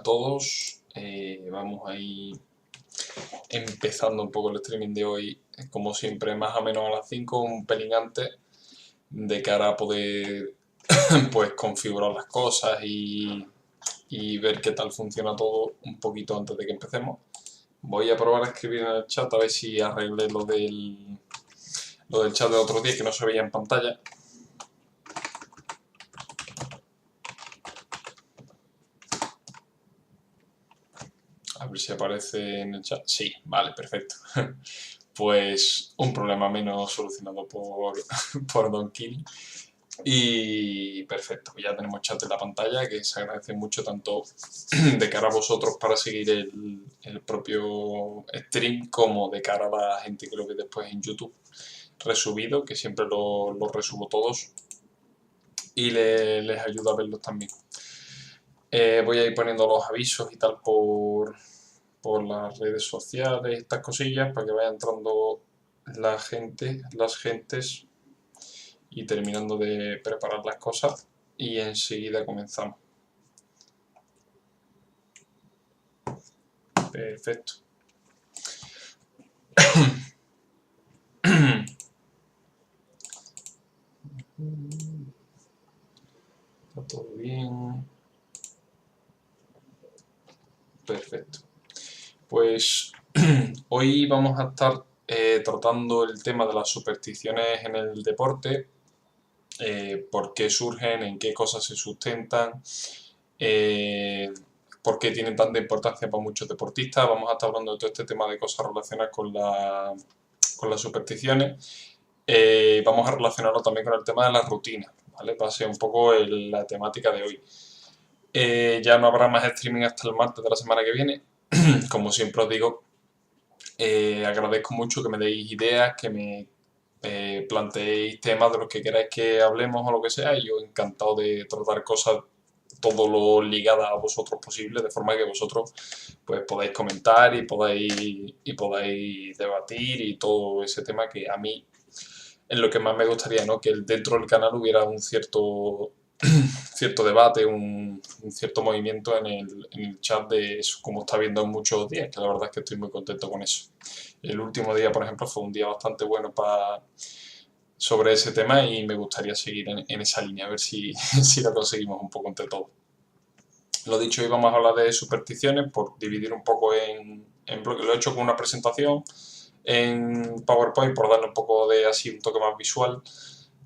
a todos. Vamos ahí empezando un poco el streaming de hoy, como siempre, más o menos a las 5, un pelín antes, de cara a poder pues configurar las cosas y ver qué tal funciona todo un poquito antes de que empecemos. Voy a probar a escribir en el chat a ver si arreglé lo del chat de otro día que no se veía en pantalla. A ver si aparece en el chat. Sí, vale, perfecto. Pues un problema menos solucionado por Don Kill. Y perfecto, ya tenemos chat en la pantalla, que se agradece mucho tanto de cara a vosotros para seguir el propio stream, como de cara a la gente que lo ve después en YouTube resubido, que siempre lo resubo todos y les ayuda a verlos también. Voy a ir poniendo los avisos y tal por las redes sociales, estas cosillas, para que vaya entrando las gentes y terminando de preparar las cosas y enseguida comenzamos. Perfecto. Está todo bien. Perfecto. Pues hoy vamos a estar tratando el tema de las supersticiones en el deporte, por qué surgen, en qué cosas se sustentan, por qué tienen tanta importancia para muchos deportistas. Vamos a estar hablando de todo este tema de cosas relacionadas con las supersticiones. Vamos a relacionarlo también con el tema de las rutinas, ¿vale? Va a ser un poco la temática de hoy. Ya no habrá más streaming hasta el martes de la semana que viene. Como siempre os digo, agradezco mucho que me deis ideas, que me planteéis temas de los que queráis que hablemos o lo que sea, y yo encantado de tratar cosas todo lo ligadas a vosotros posible, de forma que vosotros pues podáis comentar y podáis debatir y todo ese tema que a mí es lo que más me gustaría, ¿no? Que dentro del canal hubiera un cierto debate, un cierto movimiento en el chat de eso, como está viendo en muchos días, que la verdad es que estoy muy contento con eso. El último día, por ejemplo, fue un día bastante bueno sobre ese tema y me gustaría seguir en esa línea, a ver si lo conseguimos un poco entre todos. Lo dicho, hoy vamos a hablar de supersticiones por dividir un poco en bloques. Lo he hecho con una presentación en PowerPoint por darle un poco de así un toque más visual.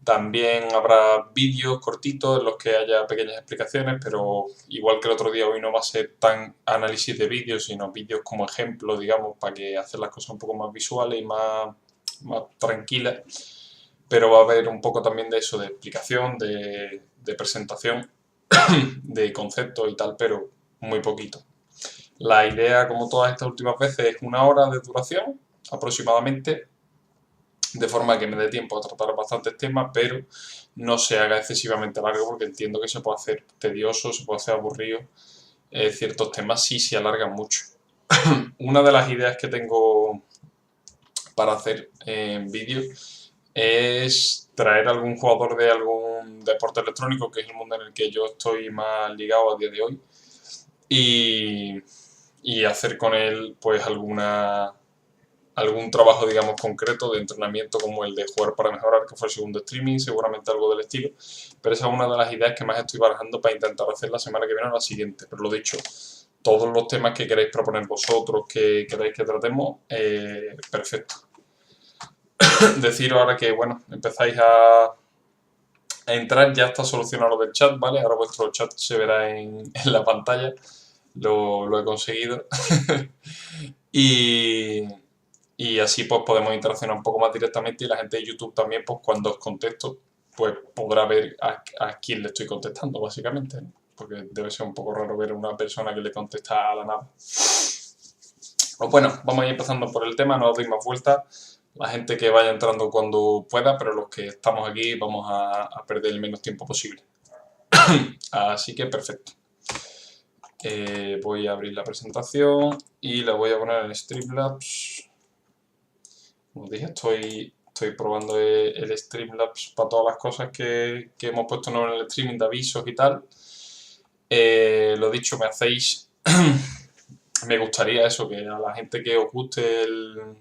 También habrá vídeos cortitos en los que haya pequeñas explicaciones, pero igual que el otro día, hoy no va a ser tan análisis de vídeos, sino vídeos como ejemplo, digamos, para que hacer las cosas un poco más visuales y más tranquilas. Pero va a haber un poco también de eso, de explicación, de presentación, de conceptos y tal, pero muy poquito. La idea, como todas estas últimas veces, es 1 hora de duración aproximadamente, de forma que me dé tiempo a tratar bastantes temas, pero no se haga excesivamente largo, porque entiendo que se puede hacer tedioso, se puede hacer aburrido ciertos temas si se alargan mucho. Una de las ideas que tengo para hacer en vídeo es traer algún jugador de algún deporte electrónico, que es el mundo en el que yo estoy más ligado a día de hoy, y hacer con él pues algún trabajo, digamos, concreto de entrenamiento, como el de jugar para mejorar, que fue el segundo streaming, seguramente algo del estilo. Pero esa es una de las ideas que más estoy barajando para intentar hacer la semana que viene o la siguiente. Pero lo dicho, todos los temas que queráis proponer vosotros, que queráis que tratemos, perfecto. Deciros ahora que, bueno, empezáis a entrar, ya está solucionado lo del chat, ¿vale? Ahora vuestro chat se verá en la pantalla, lo he conseguido. Y así pues podemos interaccionar un poco más directamente, y la gente de YouTube también, pues cuando os contesto, pues podrá ver a quién le estoy contestando, básicamente, ¿no? Porque debe ser un poco raro ver a una persona que le contesta a la nada. Pues bueno, vamos a ir empezando por el tema, no os doy más vueltas. La gente que vaya entrando cuando pueda, pero los que estamos aquí vamos a perder el menos tiempo posible. Así que perfecto. Voy a abrir la presentación y la voy a poner en Streamlabs. Como dije, estoy probando el Streamlabs para todas las cosas que hemos puesto en el streaming de avisos y tal. Lo dicho, me hacéis me gustaría eso, que a la gente que os guste el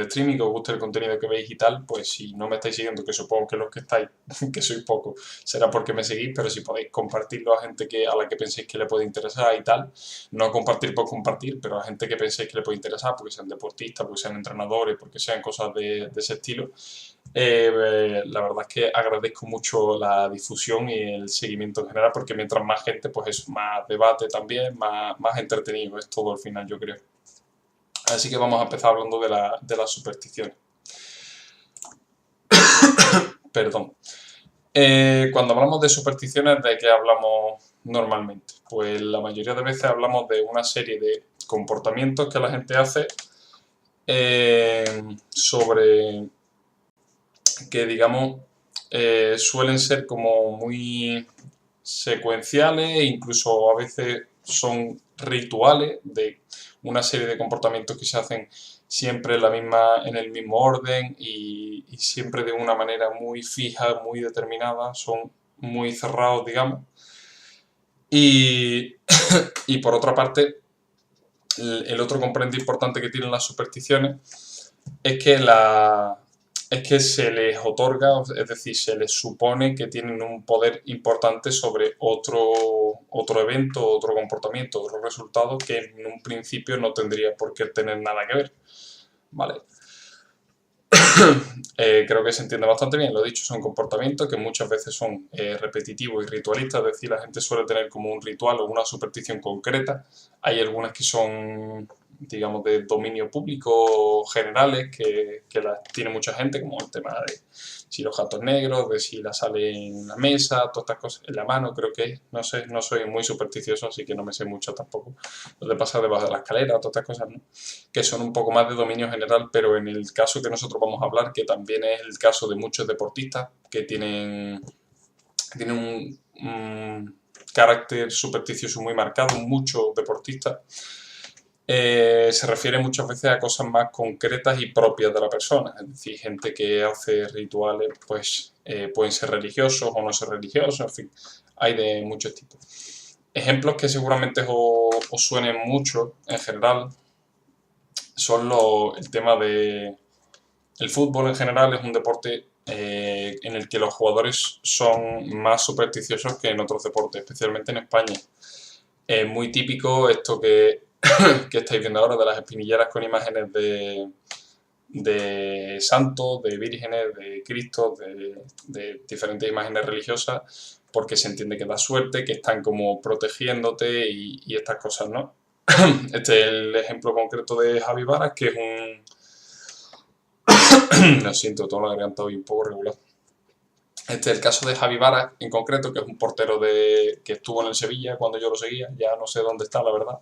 streaming, que os guste el contenido que veis y tal, pues si no me estáis siguiendo, que supongo que los que estáis, que sois pocos, será porque me seguís, pero si podéis compartirlo a gente a la que penséis que le puede interesar y tal, no compartir por compartir, pero a gente que penséis que le puede interesar, porque sean deportistas, porque sean entrenadores, porque sean cosas de ese estilo, la verdad es que agradezco mucho la difusión y el seguimiento en general, porque mientras más gente, pues es más debate también, más entretenido es todo al final, yo creo. Así que vamos a empezar hablando de las supersticiones. Perdón. Cuando hablamos de supersticiones, ¿de qué hablamos normalmente? Pues la mayoría de veces hablamos de una serie de comportamientos que la gente hace sobre que, digamos, suelen ser como muy secuenciales e incluso a veces son rituales de una serie de comportamientos que se hacen siempre en el mismo orden y siempre de una manera muy fija, muy determinada, son muy cerrados, digamos. Y, y por otra parte, el otro componente importante que tienen las supersticiones es que es que se les otorga, es decir, se les supone que tienen un poder importante sobre otro evento, otro comportamiento, otro resultado que en un principio no tendría por qué tener nada que ver. ¿Vale? Creo que se entiende bastante bien, lo dicho, son comportamientos que muchas veces son repetitivos y ritualistas, es decir, la gente suele tener como un ritual o una superstición concreta. Hay algunas que son, digamos, de dominio público generales, que las tiene mucha gente, como el tema de si los gatos negros, de si la sal en la mesa, todas estas cosas, en la mano creo que es, no sé, no soy muy supersticioso, así que no me sé mucho tampoco. Lo de pasar debajo de la escalera, todas estas cosas, ¿no? Que son un poco más de dominio general, pero en el caso que nosotros vamos a hablar, que también es el caso de muchos deportistas que tienen un carácter supersticioso muy marcado, muchos deportistas, se refiere muchas veces a cosas más concretas y propias de la persona, es decir, gente que hace rituales, pues pueden ser religiosos o no ser religiosos, en fin, hay de muchos tipos. Ejemplos que seguramente os suenen mucho en general son el tema de... El fútbol en general es un deporte en el que los jugadores son más supersticiosos que en otros deportes, especialmente en España. Es muy típico esto que estáis viendo ahora de las espinilleras con imágenes de santos, de vírgenes, de Cristo, de diferentes imágenes religiosas, porque se entiende que da suerte, que están como protegiéndote y estas cosas, ¿no? Este es el ejemplo concreto de Javi Varas, que es un... Lo siento, toda la garganta hoy un poco regular. Este es el caso de Javi Varas, en concreto, que es un portero que estuvo en el Sevilla cuando yo lo seguía. Ya no sé dónde está, la verdad.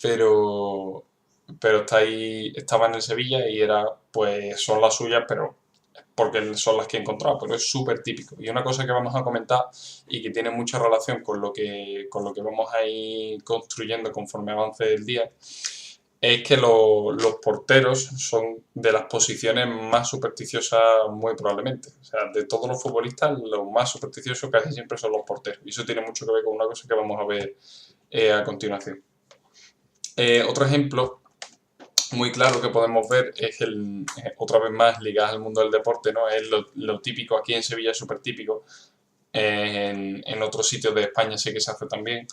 pero está ahí, estaba en el Sevilla y pues son las suyas, pero porque son las que he encontrado, pero es súper típico. Y una cosa que vamos a comentar y que tiene mucha relación con lo que vamos a ir construyendo conforme avance el día, es que los porteros son de las posiciones más supersticiosas muy probablemente. O sea, de todos los futbolistas, los más supersticiosos casi siempre son los porteros. Y eso tiene mucho que ver con una cosa que vamos a ver a continuación. Otro ejemplo muy claro que podemos ver es otra vez más ligado al mundo del deporte, ¿no? Es lo típico aquí en Sevilla, súper típico. En otros sitios de España sí que se hace también.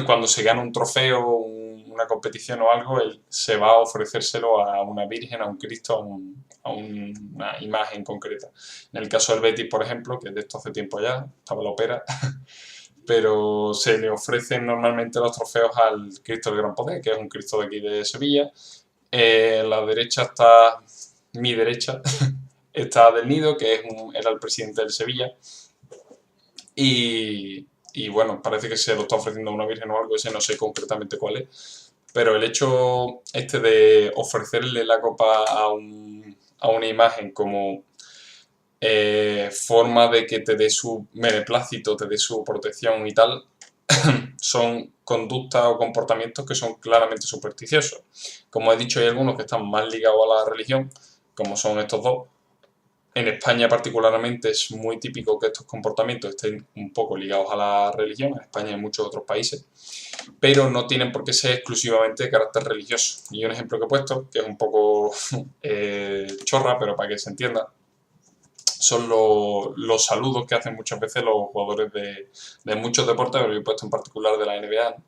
Cuando se gana un trofeo, una competición o algo, él se va a ofrecérselo a una virgen, a un Cristo, a una imagen concreta. En el caso del Betis, por ejemplo, que de esto hace tiempo ya, estaba la ópera, pero se le ofrecen normalmente los trofeos al Cristo del Gran Poder, que es un Cristo de aquí de Sevilla. A la derecha está mi derecha, está Del Nido, que era el presidente del Sevilla. Y bueno, parece que se lo está ofreciendo a una virgen o algo, ese no sé concretamente cuál es. Pero el hecho este de ofrecerle la copa a una imagen como forma de que te dé su beneplácito, te dé su protección y tal, son conductas o comportamientos que son claramente supersticiosos. Como he dicho, hay algunos que están más ligados a la religión, como son estos dos. En España particularmente es muy típico que estos comportamientos estén un poco ligados a la religión, en España y en muchos otros países. pero no tienen por qué ser exclusivamente de carácter religioso. Y un ejemplo que he puesto, que es un poco chorra, pero para que se entienda, son los saludos que hacen muchas veces los jugadores de muchos deportes, pero yo he puesto en particular de la NBA, ¿no?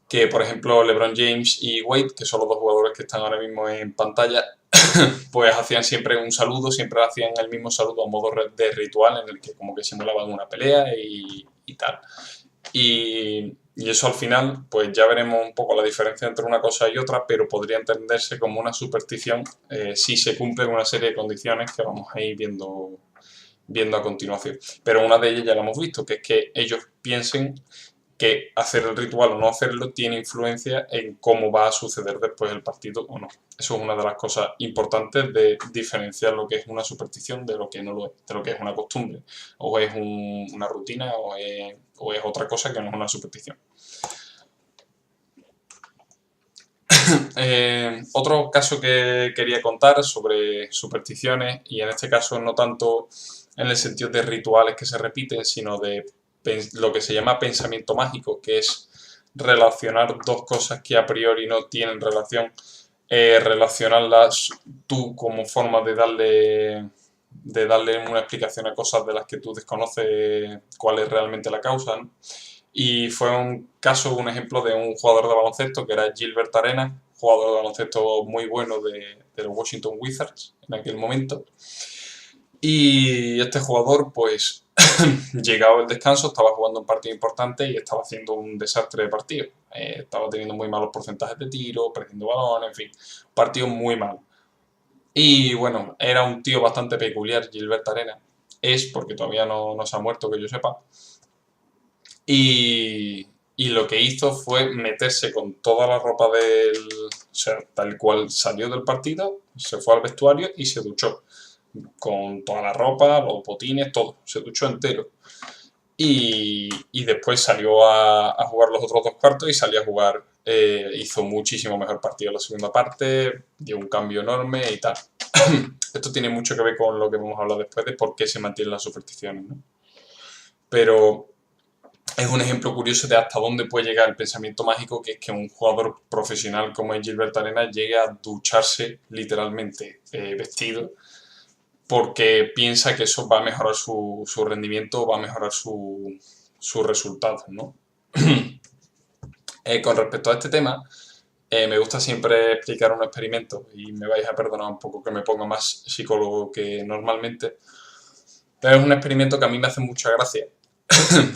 Que por ejemplo LeBron James y Wade, que son los dos jugadores que están ahora mismo en pantalla, pues hacían siempre un saludo, siempre hacían el mismo saludo a modo de ritual en el que como que simulaban una pelea y tal. Y eso al final, pues ya veremos un poco la diferencia entre una cosa y otra, pero podría entenderse como una superstición si se cumplen una serie de condiciones que vamos a ir viendo a continuación. Pero una de ellas ya la hemos visto, que es que ellos piensen que hacer el ritual o no hacerlo tiene influencia en cómo va a suceder después el partido o no. Eso es una de las cosas importantes de diferenciar lo que es una superstición de lo que no lo es, de lo que es una costumbre, o es una rutina, o es otra cosa que no es una superstición. Otro caso que quería contar sobre supersticiones, y en este caso no tanto en el sentido de rituales que se repiten, sino de lo que se llama pensamiento mágico, que es relacionar dos cosas que a priori no tienen relación, relacionarlas tú como forma de darle una explicación a cosas de las que tú desconoces cuál es realmente la causa, ¿no? Y fue un ejemplo de un jugador de baloncesto que era Gilbert Arenas, jugador de baloncesto muy bueno de los Washington Wizards en aquel momento. Y este jugador, pues, llegado el descanso, estaba jugando un partido importante y estaba haciendo un desastre de partido. Estaba teniendo muy malos porcentajes de tiro, perdiendo balones, en fin, un partido muy malo. Y bueno, era un tío bastante peculiar, Gilbert Arenas. Es porque todavía no se ha muerto, que yo sepa. Y lo que hizo fue meterse con toda la ropa o sea, tal cual salió del partido, se fue al vestuario y se duchó. Con toda la ropa, los botines, todo. Se duchó entero. Y después salió a jugar los otros dos cuartos y salió a jugar. Hizo muchísimo mejor partido en la segunda parte, dio un cambio enorme y tal. Esto tiene mucho que ver con lo que vamos a hablar después de por qué se mantienen las supersticiones, ¿no? Pero es un ejemplo curioso de hasta dónde puede llegar el pensamiento mágico, que es que un jugador profesional como es Gilbert Arenas llegue a ducharse literalmente vestido porque piensa que eso va a mejorar su rendimiento, va a mejorar sus resultados, ¿no? Con respecto a este tema, me gusta siempre explicar un experimento y me vais a perdonar un poco que me ponga más psicólogo que normalmente, pero es un experimento que a mí me hace mucha gracia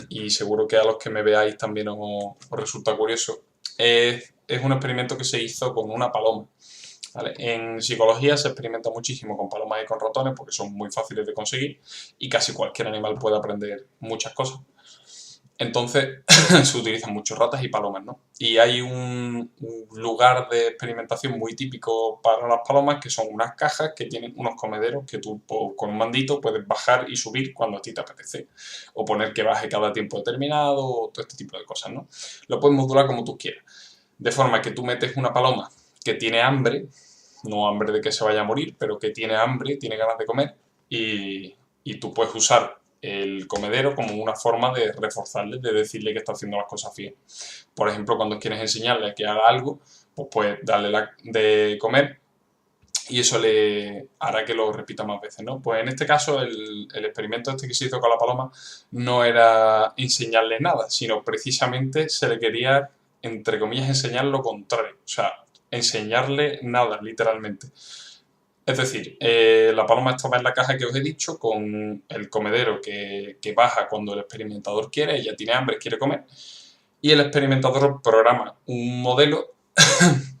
y seguro que a los que me veáis también os resulta curioso. Es un experimento que se hizo con una paloma. ¿Vale? En psicología se experimenta muchísimo con palomas y con ratones porque son muy fáciles de conseguir y casi cualquier animal puede aprender muchas cosas. Entonces se utilizan mucho ratas y palomas, ¿no? Y hay un lugar de experimentación muy típico para las palomas que son unas cajas que tienen unos comederos que tú con un mandito puedes bajar y subir cuando a ti te apetece. O poner que baje cada tiempo determinado, o todo este tipo de cosas, ¿no? Lo puedes modular como tú quieras. De forma que tú metes una paloma que tiene hambre, no hambre de que se vaya a morir, pero que tiene hambre, tiene ganas de comer, y tú puedes usar el comedero como una forma de reforzarle, de decirle que está haciendo las cosas bien. Por ejemplo, cuando quieres enseñarle que haga algo, pues puedes darle de comer y eso le hará que lo repita más veces, ¿no? Pues en este caso el experimento este que se hizo con la paloma no era enseñarle nada, sino precisamente se le quería, entre comillas, enseñar lo contrario, o sea, enseñarle nada, literalmente. Es decir, la paloma estaba en la caja que os he dicho con el comedero que baja cuando el experimentador quiere, ella tiene hambre, quiere comer, y el experimentador programa un modelo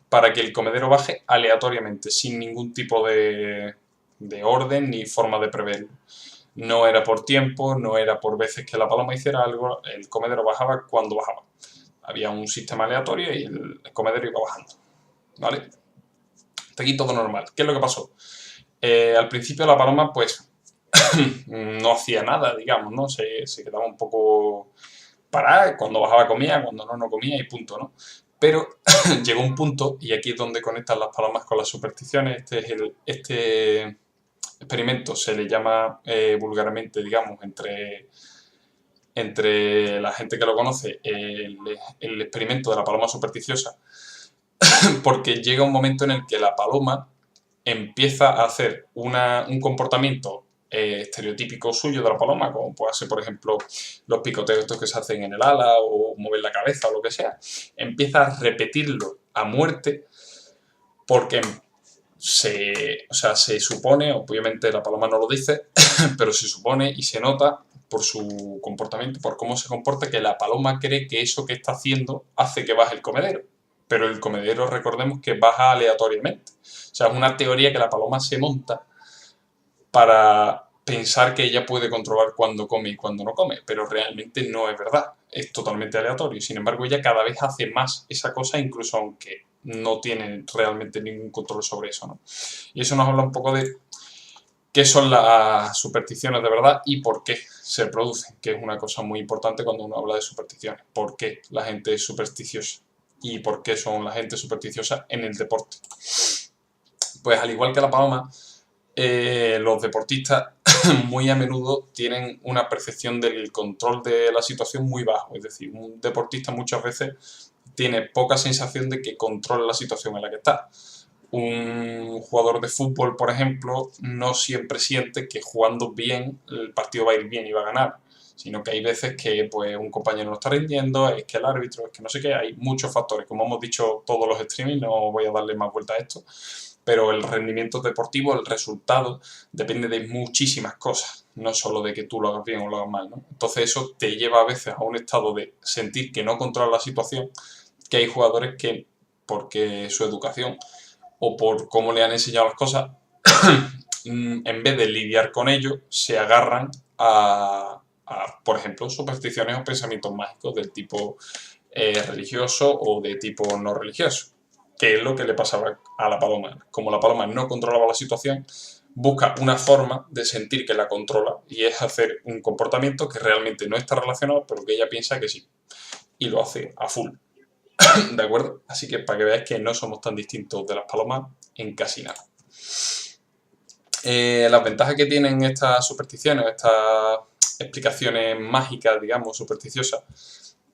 para que el comedero baje aleatoriamente, sin ningún tipo de orden ni forma de preverlo. No era por tiempo, no era por veces que la paloma hiciera algo, el comedero bajaba cuando bajaba. Había un sistema aleatorio y el comedero iba bajando. ¿Vale? Hasta aquí todo normal. ¿Qué es lo que pasó? Al principio la paloma pues no hacía nada, digamos, ¿no? Se quedaba un poco parada, cuando bajaba comía, cuando no comía y punto, ¿no? Pero llegó un punto, y aquí es donde conectan las palomas con las supersticiones, este experimento se le llama vulgarmente, digamos, entre entre la gente que lo conoce el experimento de la paloma supersticiosa, porque llega un momento en el que la paloma empieza a hacer un comportamiento estereotípico suyo de la paloma, como puede ser, por ejemplo, los picoteos estos que se hacen en el ala o mover la cabeza o lo que sea, empieza a repetirlo a muerte porque o sea, se supone, obviamente la paloma no lo dice, pero se supone y se nota por su comportamiento, por cómo se comporta, que la paloma cree que eso que está haciendo hace que baje el comedero. Pero el comedero, recordemos que baja aleatoriamente. O sea, es una teoría que la paloma se monta para pensar que ella puede controlar cuándo come y cuándo no come, pero realmente no es verdad, es totalmente aleatorio. Sin embargo, ella cada vez hace más esa cosa, incluso aunque no tiene realmente ningún control sobre eso, ¿no? Y eso nos habla un poco de qué son las supersticiones de verdad y por qué se producen, que es una cosa muy importante cuando uno habla de supersticiones. ¿Por qué la gente es supersticiosa? ¿Y por qué son la gente supersticiosa en el deporte? Pues al igual que la paloma, los deportistas muy a menudo tienen una percepción del control de la situación muy bajo. Es decir, un deportista muchas veces tiene poca sensación de que controla la situación en la que está. Un jugador de fútbol, por ejemplo, no siempre siente que jugando bien el partido va a ir bien y va a ganar, sino que hay veces que pues, un compañero no está rindiendo, es que el árbitro, es que no sé qué, hay muchos factores. Como hemos dicho todos los streaming, no voy a darle más vuelta a esto, pero el rendimiento deportivo, el resultado, depende de muchísimas cosas, no solo de que tú lo hagas bien o lo hagas mal, ¿no? Entonces eso te lleva a veces a un estado de sentir que no controla la situación, que hay jugadores que, porque su educación o por cómo le han enseñado las cosas, en vez de lidiar con ello, se agarran por ejemplo, supersticiones o pensamientos mágicos del tipo religioso o de tipo no religioso, que es lo que le pasaba a la paloma. Como la paloma no controlaba la situación, busca una forma de sentir que la controla y es hacer un comportamiento que realmente no está relacionado, pero que ella piensa que sí. Y lo hace a full. ¿De acuerdo? Así que para que veáis que no somos tan distintos de las palomas en casi nada. Las ventajas que tienen estas supersticiones, estas explicaciones mágicas, digamos, supersticiosas,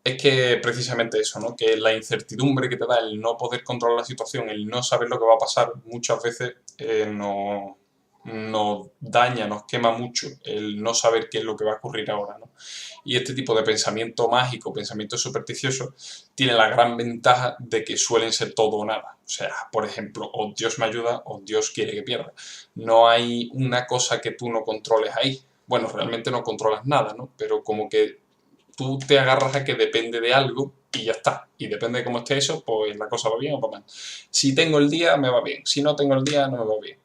es que precisamente eso, ¿no? Que la incertidumbre que te da el no poder controlar la situación, el no saber lo que va a pasar, muchas veces nos daña, nos quema mucho el no saber qué es lo que va a ocurrir ahora, ¿no? Y este tipo de pensamiento mágico, pensamiento supersticioso, tiene la gran ventaja de que suelen ser todo o nada. O sea, por ejemplo, o Dios me ayuda o Dios quiere que pierda. No hay una cosa que tú no controles ahí. Bueno, realmente no controlas nada, ¿no? Pero como que tú te agarras a que depende de algo y ya está. Y depende de cómo esté eso, pues la cosa va bien o va mal. Si tengo el día, me va bien. Si no tengo el día, no me va bien.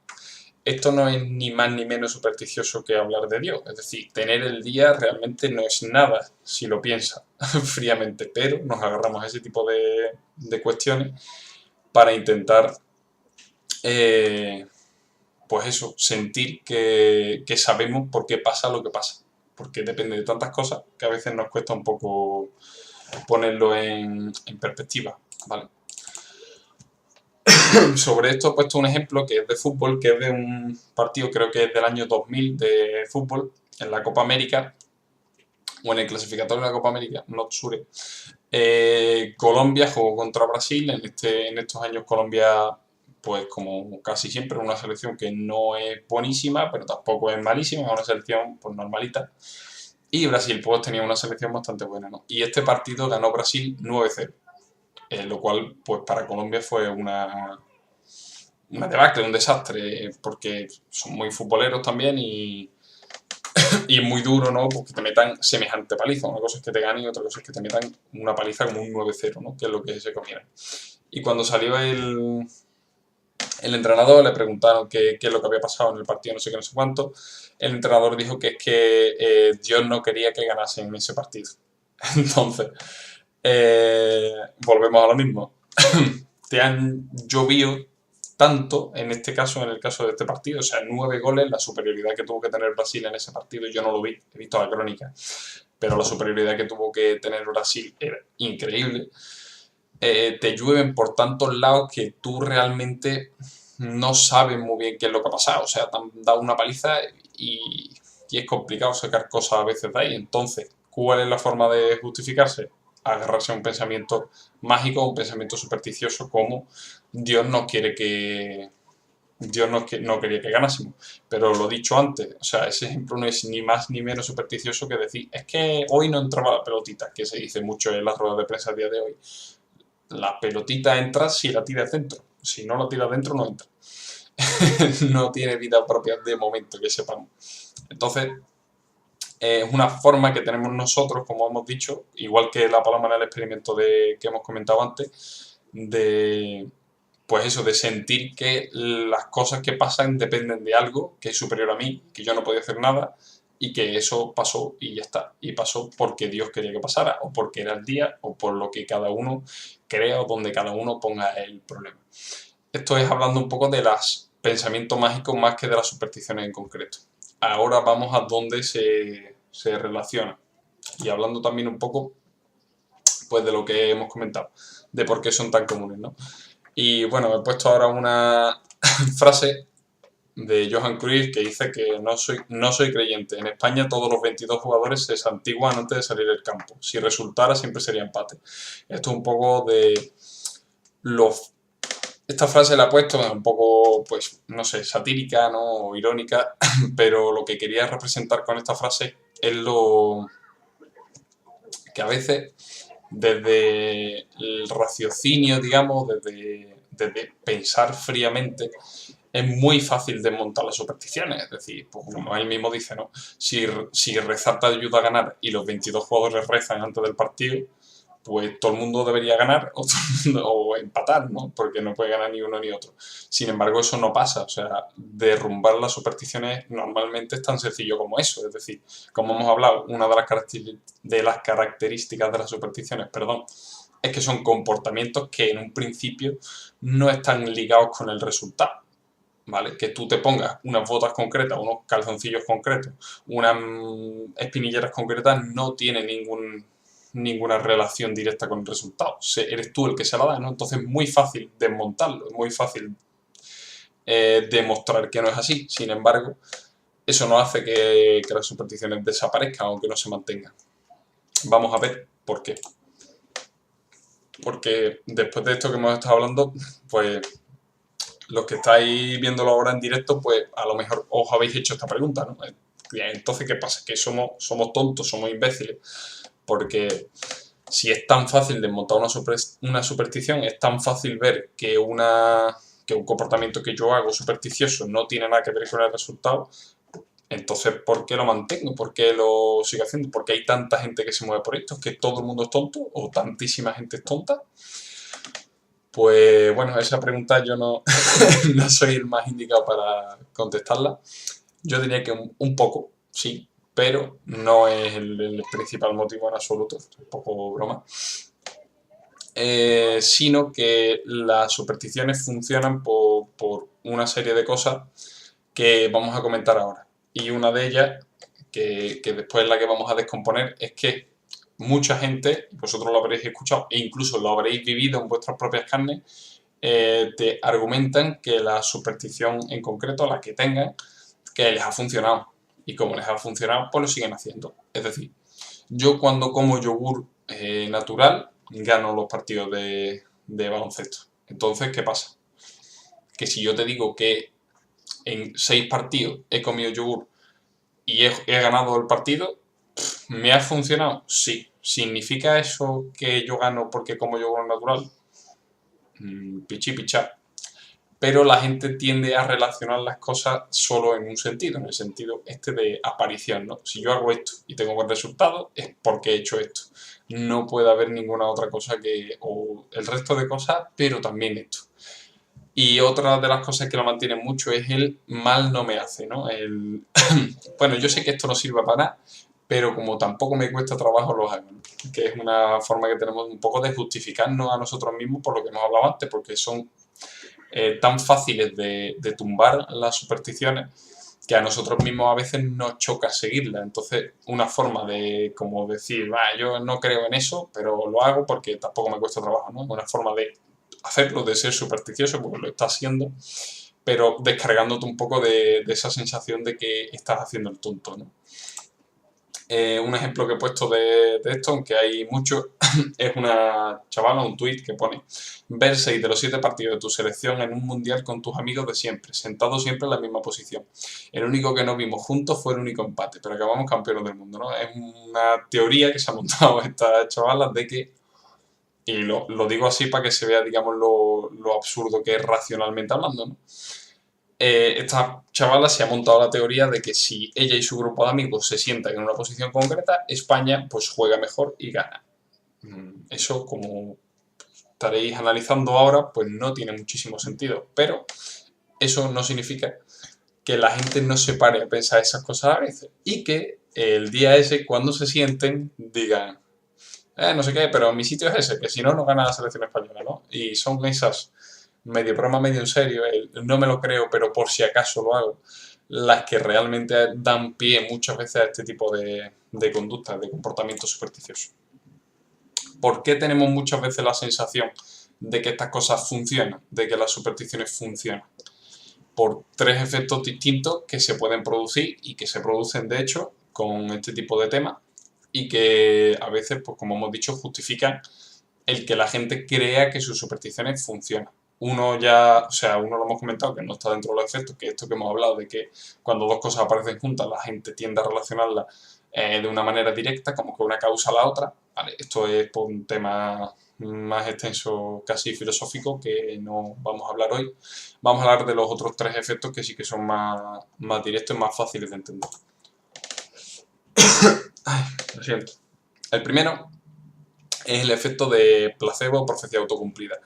Esto no es ni más ni menos supersticioso que hablar de Dios. Es decir, tener el día realmente no es nada, si lo piensas fríamente, pero nos agarramos a ese tipo de cuestiones para intentar, pues eso, sentir que sabemos por qué pasa lo que pasa. Porque depende de tantas cosas que a veces nos cuesta un poco ponerlo en perspectiva, ¿vale? Sobre esto he puesto un ejemplo que es de fútbol, que es de un partido, creo que es del año 2000 de fútbol, en la Copa América, o en el clasificatorio de la Copa América, no Sure. Colombia jugó contra Brasil, en estos años Colombia, pues como casi siempre, es una selección que no es buenísima, pero tampoco es malísima, es una selección pues normalita. Y Brasil pues tenía una selección bastante buena, ¿no? Y este partido ganó Brasil 9-0. Lo cual pues para Colombia fue una debacle, un desastre, porque son muy futboleros también y es muy duro, ¿no? Porque te metan semejante paliza. Una cosa es que te ganen y otra cosa es que te metan una paliza como un 9-0, ¿no? Que es lo que se comieron. Y cuando salió el entrenador, le preguntaron qué es lo que había pasado en el partido, no sé qué, no sé cuánto. El entrenador dijo que es que Dios no quería que ganasen ese partido. Entonces, volvemos a lo mismo. Te han llovido tanto, en este caso, en el caso de este partido, o sea, 9 goles, la superioridad que tuvo que tener Brasil en ese partido, yo no lo vi, he visto la crónica, pero la superioridad que tuvo que tener Brasil era increíble. Te llueven por tantos lados que tú realmente no sabes muy bien qué es lo que ha pasado, o sea, te han dado una paliza y es complicado sacar cosas a veces de ahí. Entonces, ¿Cuál es la forma de justificarse? Agarrarse a un pensamiento mágico, un pensamiento supersticioso como Dios no quiere que... Dios no quería que ganásemos. Pero lo dicho antes, o sea, ese ejemplo no es ni más ni menos supersticioso que decir, es que hoy no entraba la pelotita, que se dice mucho en las ruedas de prensa a día de hoy. La pelotita entra si la tiras dentro. Si no la tiras dentro, no entra. No tiene vida propia de momento, que sepamos. Entonces, es una forma que tenemos nosotros, como hemos dicho, igual que la paloma en el experimento que hemos comentado antes, de, pues eso, de sentir que las cosas que pasan dependen de algo que es superior a mí, que yo no podía hacer nada y que eso pasó y ya está. Y pasó porque Dios quería que pasara, o porque era el día, o por lo que cada uno crea o donde cada uno ponga el problema. Esto es hablando un poco de los pensamientos mágicos más que de las supersticiones en concreto. Ahora vamos a dónde se relaciona. Y hablando también un poco pues, de lo que hemos comentado, de por qué son tan comunes, ¿no? Y bueno, he puesto ahora una frase de Johan Cruyff que dice que no soy creyente. En España todos los 22 jugadores se santiguan antes de salir del campo. Si resultara siempre sería empate. Esto es un poco de los... Esta frase la he puesto un poco, pues, no sé, satírica, ¿no? O irónica, pero lo que quería representar con esta frase es lo que a veces, desde el raciocinio, digamos, desde pensar fríamente, es muy fácil desmontar las supersticiones. Es decir, pues como él mismo dice, ¿no? Si rezar te ayuda a ganar y los 22 jugadores rezan antes del partido, pues todo el mundo debería ganar o empatar, ¿no? Porque no puede ganar ni uno ni otro. Sin embargo, eso no pasa. O sea, derrumbar las supersticiones normalmente es tan sencillo como eso. Es decir, como hemos hablado, una de las características de las supersticiones, perdón, es que son comportamientos que en un principio no están ligados con el resultado. ¿Vale? Que tú te pongas unas botas concretas, unos calzoncillos concretos, unas espinilleras concretas, no tiene ninguna relación directa con el resultado. Eres tú el que se la da, ¿no? Entonces es muy fácil desmontarlo, es muy fácil demostrar que no es así. Sin embargo, eso no hace que las supersticiones desaparezcan o que no se mantengan. Vamos a ver por qué. Porque después de esto que hemos estado hablando, pues los que estáis viéndolo ahora en directo, pues a lo mejor os habéis hecho esta pregunta, ¿no? Entonces, ¿qué pasa? Que somos tontos, somos imbéciles, porque si es tan fácil desmontar una superstición, es tan fácil ver que un comportamiento que yo hago supersticioso no tiene nada que ver con el resultado, entonces, ¿por qué lo mantengo? ¿Por qué lo sigo haciendo? ¿Por qué hay tanta gente que se mueve por esto? ¿Es que todo el mundo es tonto? ¿O tantísima gente es tonta? Pues bueno, esa pregunta yo no, no soy el más indicado para contestarla. Yo diría que un poco, sí, pero no es el principal motivo en absoluto, es un poco broma. Sino que las supersticiones funcionan por una serie de cosas que vamos a comentar ahora. Y una de ellas, que después es la que vamos a descomponer, es que mucha gente, vosotros lo habréis escuchado e incluso lo habréis vivido en vuestras propias carnes, te argumentan que la superstición en concreto, la que tengan, que les ha funcionado. Y como les ha funcionado, pues lo siguen haciendo. Es decir, yo cuando como yogur natural, gano los partidos de baloncesto. Entonces, ¿qué pasa? Que si yo te digo que en 6 partidos he comido yogur y he ganado el partido, ¿me ha funcionado? Sí. ¿Significa eso que yo gano porque como yogur natural? Pichi pichá. Pero la gente tiende a relacionar las cosas solo en un sentido, en el sentido este de aparición, ¿no? Si yo hago esto y tengo buen resultado, es porque he hecho esto. No puede haber ninguna otra cosa o el resto de cosas, pero también esto. Y otra de las cosas que lo mantienen mucho es el mal no me hace, ¿no? Bueno, yo sé que esto no sirve para nada, pero como tampoco me cuesta trabajo, lo hago, ¿no? Que es una forma que tenemos un poco de justificarnos a nosotros mismos por lo que hemos hablado antes, porque son tan fáciles de tumbar las supersticiones que a nosotros mismos a veces nos choca seguirlas. Entonces, una forma de como decir, yo no creo en eso, pero lo hago porque tampoco me cuesta trabajo, ¿no? Una forma de hacerlo, de ser supersticioso, porque lo estás haciendo, pero descargándote un poco de esa sensación de que estás haciendo el tonto, ¿no? Un ejemplo que he puesto de esto, aunque hay muchos, es una chavala, un tuit que pone: ver 6 de los 7 partidos de tu selección en un mundial con tus amigos de siempre, sentados siempre en la misma posición. El único que no vimos juntos fue el único empate, pero acabamos campeones del mundo, ¿no? Es una teoría que se ha montado esta chavala de que, y lo digo así para que se vea, digamos, lo absurdo que es racionalmente hablando, ¿no? Esta chavala se ha montado la teoría de que si ella y su grupo de amigos se sientan en una posición concreta, España pues juega mejor y gana. Eso, como estaréis analizando ahora, pues no tiene muchísimo sentido, pero eso no significa que la gente no se pare a pensar esas cosas a veces y que el día ese, cuando se sienten, digan: no sé qué, pero mi sitio es ese, que si no, no gana la selección española, ¿no? Y son esas medio broma, medio en serio, el no me lo creo, pero por si acaso lo hago, las que realmente dan pie muchas veces a este tipo de conductas, de comportamientos supersticiosos. ¿Por qué tenemos muchas veces la sensación de que estas cosas funcionan, de que las supersticiones funcionan? Por 3 efectos distintos que se pueden producir y que se producen de hecho con este tipo de temas y que a veces, pues como hemos dicho, justifican el que la gente crea que sus supersticiones funcionan. Uno ya, o sea, uno lo hemos comentado que no está dentro de los efectos, que esto que hemos hablado de que cuando dos cosas aparecen juntas la gente tiende a relacionarlas de una manera directa, como que una causa a la otra. Vale, esto es por un tema más extenso, casi filosófico, que no vamos a hablar hoy. Vamos a hablar de los otros 3 efectos que sí que son más directos y más fáciles de entender. Ay, lo siento. El primero es el efecto de placebo o profecía autocumplida.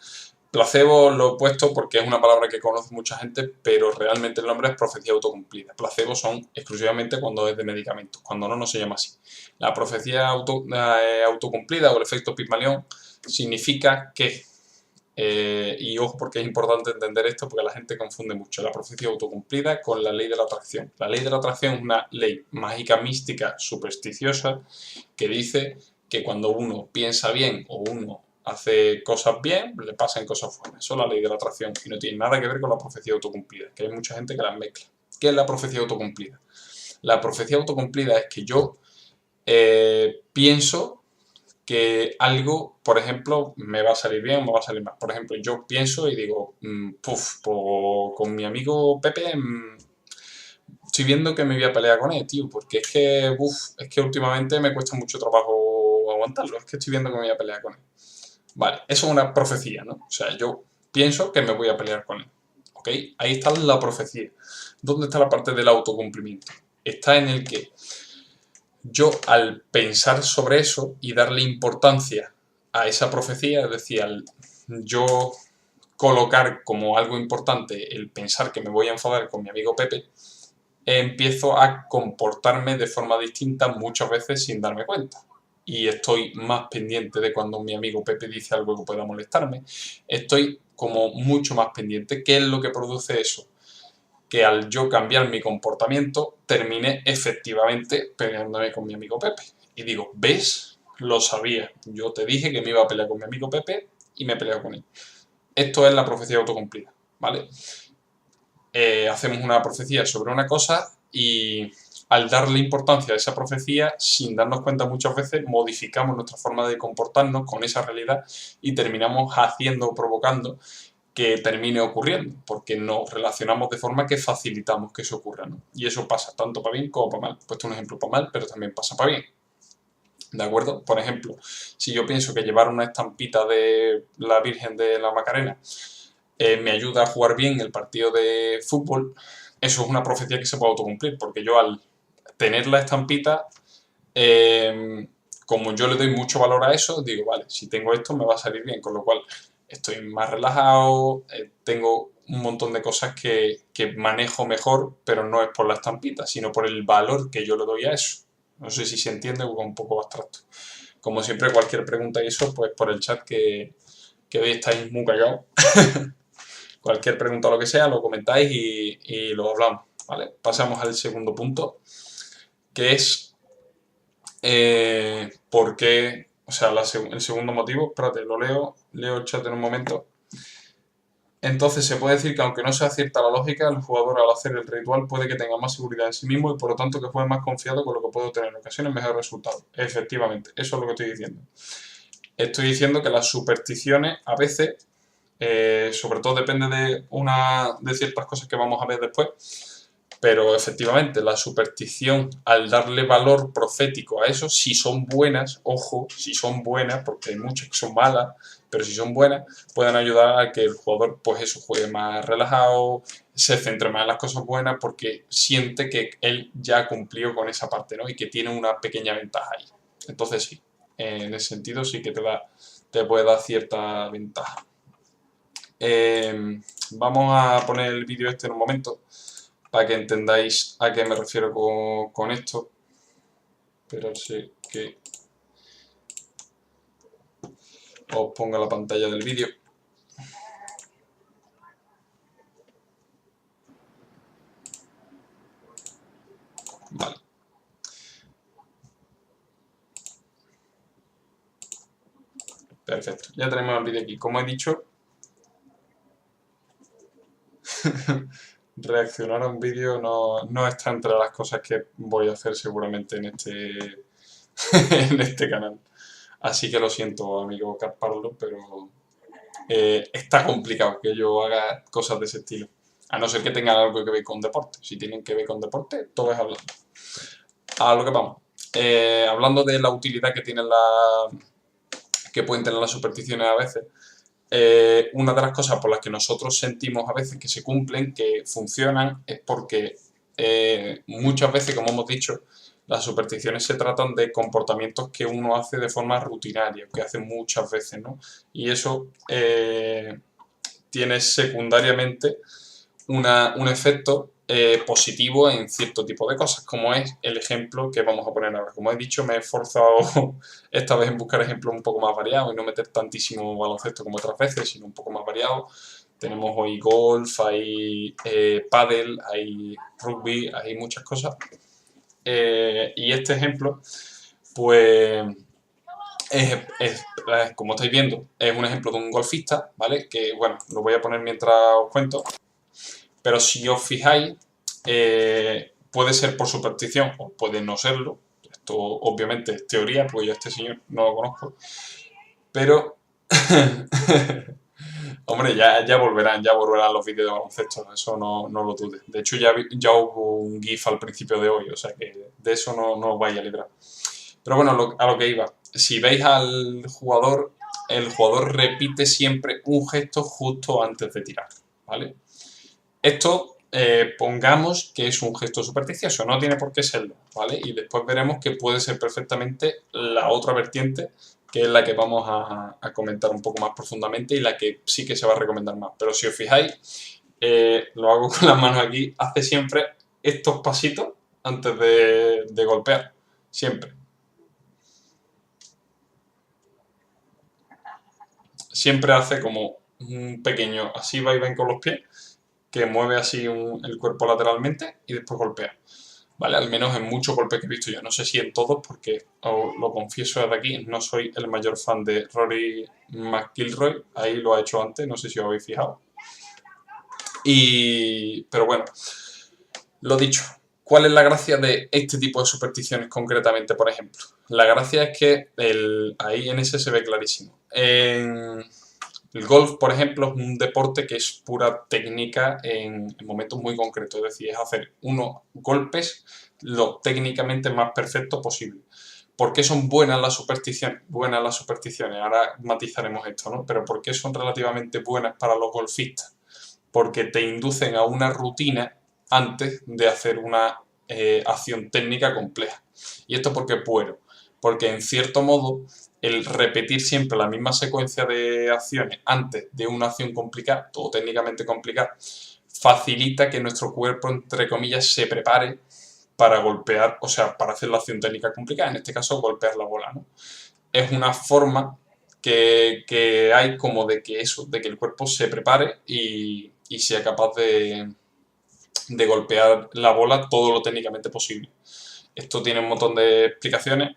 Placebo lo he puesto porque es una palabra que conoce mucha gente, pero realmente el nombre es profecía autocumplida. Placebo son exclusivamente cuando es de medicamentos, cuando no, no se llama así. La profecía autocumplida o el efecto Pigmalión significa que, y ojo porque es importante entender esto porque la gente confunde mucho la profecía autocumplida con la ley de la atracción. La ley de la atracción es una ley mágica, mística, supersticiosa, que dice que cuando uno piensa bien o uno hace cosas bien, le pasan cosas buenas. Eso es la ley de la atracción y no tiene nada que ver con la profecía autocumplida, que hay mucha gente que las mezcla. ¿Qué es la profecía autocumplida? La profecía autocumplida es que yo pienso que algo, por ejemplo, me va a salir bien o me va a salir mal. Por ejemplo, yo pienso y digo: con mi amigo Pepe estoy viendo que me voy a pelear con él, tío, porque es que últimamente me cuesta mucho trabajo aguantarlo, es que estoy viendo que me voy a pelear con él. Vale, eso es una profecía, ¿no? O sea, yo pienso que me voy a pelear con él, ¿ok? Ahí está la profecía. ¿Dónde está la parte del autocumplimiento? Está en el que yo, al pensar sobre eso y darle importancia a esa profecía, es decir, al yo colocar como algo importante el pensar que me voy a enfadar con mi amigo Pepe, empiezo a comportarme de forma distinta muchas veces sin darme cuenta. Y estoy más pendiente de cuando mi amigo Pepe dice algo que pueda molestarme. Estoy como mucho más pendiente. ¿Qué es lo que produce eso? Que al yo cambiar mi comportamiento, termine efectivamente peleándome con mi amigo Pepe. Y digo: ¿ves? Lo sabía. Yo te dije que me iba a pelear con mi amigo Pepe y me he peleado con él. Esto es la profecía autocumplida, ¿vale? Hacemos una profecía sobre una cosa y al darle importancia a esa profecía, sin darnos cuenta muchas veces, modificamos nuestra forma de comportarnos con esa realidad y terminamos haciendo o provocando que termine ocurriendo, porque nos relacionamos de forma que facilitamos que eso ocurra, ¿no? Y eso pasa tanto para bien como para mal. He puesto un ejemplo para mal, pero también pasa para bien. ¿De acuerdo? Por ejemplo, si yo pienso que llevar una estampita de la Virgen de la Macarena me ayuda a jugar bien el partido de fútbol, eso es una profecía que se puede autocumplir, porque yo al tener la estampita, como yo le doy mucho valor a eso, digo: vale, si tengo esto me va a salir bien, con lo cual estoy más relajado, tengo un montón de cosas que manejo mejor, pero no es por la estampita, sino por el valor que yo le doy a eso. No sé si se entiende o es un poco abstracto. Como siempre, cualquier pregunta y eso, pues por el chat que hoy estáis muy callados. Cualquier pregunta o lo que sea, lo comentáis y lo hablamos, ¿vale? Pasamos al segundo punto, que es por qué, o sea, el segundo motivo, espérate, leo el chat en un momento, Entonces se puede decir que aunque no sea cierta la lógica, el jugador al hacer el ritual puede que tenga más seguridad en sí mismo y por lo tanto que juegue más confiado con lo que puede obtener en ocasiones mejores resultados. Efectivamente, eso es lo que estoy diciendo. Estoy diciendo que las supersticiones a veces, sobre todo depende de ciertas cosas que vamos a ver después, pero efectivamente la superstición, al darle valor profético a eso, si son buenas, ojo, si son buenas, porque hay muchas que son malas, pero si son buenas, pueden ayudar a que el jugador, pues eso, juegue más relajado, se centre más en las cosas buenas, porque siente que él ya ha cumplido con esa parte, ¿no? Y que tiene una pequeña ventaja ahí. Entonces sí, en ese sentido sí que te puede dar cierta ventaja. Vamos a poner el vídeo este en un momento para que entendáis a qué me refiero con esto. Esperarse que os ponga la pantalla del vídeo. Vale. Perfecto. Ya tenemos el vídeo aquí. Como he dicho, reaccionar a un vídeo no está entre las cosas que voy a hacer seguramente en en este canal. Así que lo siento, amigo Carparlo, pero está complicado que yo haga cosas de ese estilo. A no ser que tengan algo que ver con deporte. Si tienen que ver con deporte, todo es hablando. A lo que vamos. Hablando de la utilidad que pueden tener las supersticiones a veces, una de las cosas por las que nosotros sentimos a veces que se cumplen, que funcionan, es porque muchas veces, como hemos dicho, las supersticiones se tratan de comportamientos que uno hace de forma rutinaria, que hace muchas veces, ¿no? Y eso tiene secundariamente un efecto positivo en cierto tipo de cosas, como es el ejemplo que vamos a poner ahora. Como he dicho, me he esforzado esta vez en buscar ejemplos un poco más variados y no meter tantísimo baloncesto como otras veces, sino un poco más variado. Tenemos hoy golf, hay pádel, hay rugby, hay muchas cosas. Y este ejemplo, pues, como estáis viendo, es un ejemplo de un golfista, ¿vale? Que, bueno, lo voy a poner mientras os cuento. Pero si os fijáis, puede ser por superstición o puede no serlo. Esto obviamente es teoría, porque yo a este señor no lo conozco. Pero, hombre, ya volverán los vídeos de baloncesto, eso no lo dudes. De hecho, ya hubo un GIF al principio de hoy, o sea que de eso no os vais a librar. Pero bueno, a lo que iba. Si veis al jugador, el jugador repite siempre un gesto justo antes de tirar, ¿vale? Esto, pongamos que es un gesto supersticioso, no tiene por qué serlo, ¿vale? Y después veremos que puede ser perfectamente la otra vertiente, que es la que vamos a comentar un poco más profundamente y la que sí que se va a recomendar más. Pero si os fijáis, lo hago con las manos aquí, hace siempre estos pasitos antes de golpear, siempre. Siempre hace como un pequeño, así va y ven con los pies, que mueve así el cuerpo lateralmente y después golpea. ¿Vale? Al menos en muchos golpes que he visto yo. No sé si en todos, porque os lo confieso desde aquí, no soy el mayor fan de Rory McIlroy. Ahí lo ha hecho antes, no sé si os habéis fijado. Pero bueno, lo dicho. ¿Cuál es la gracia de este tipo de supersticiones concretamente, por ejemplo? La gracia es que ahí en ese se ve clarísimo. El golf, por ejemplo, es un deporte que es pura técnica en momentos muy concretos, es decir, es hacer unos golpes lo técnicamente más perfecto posible. ¿Por qué son buenas las supersticiones? Buenas las supersticiones, ahora matizaremos esto, ¿no? Pero ¿por qué son relativamente buenas para los golfistas? Porque te inducen a una rutina antes de hacer una acción técnica compleja. ¿Y esto por qué puedo? Porque en cierto modo el repetir siempre la misma secuencia de acciones antes de una acción complicada o técnicamente complicada facilita que nuestro cuerpo, entre comillas, se prepare para golpear, o sea, para hacer la acción técnica complicada, en este caso golpear la bola, ¿no? Es una forma que hay como de que el cuerpo se prepare y sea capaz de golpear la bola todo lo técnicamente posible. Esto tiene un montón de explicaciones.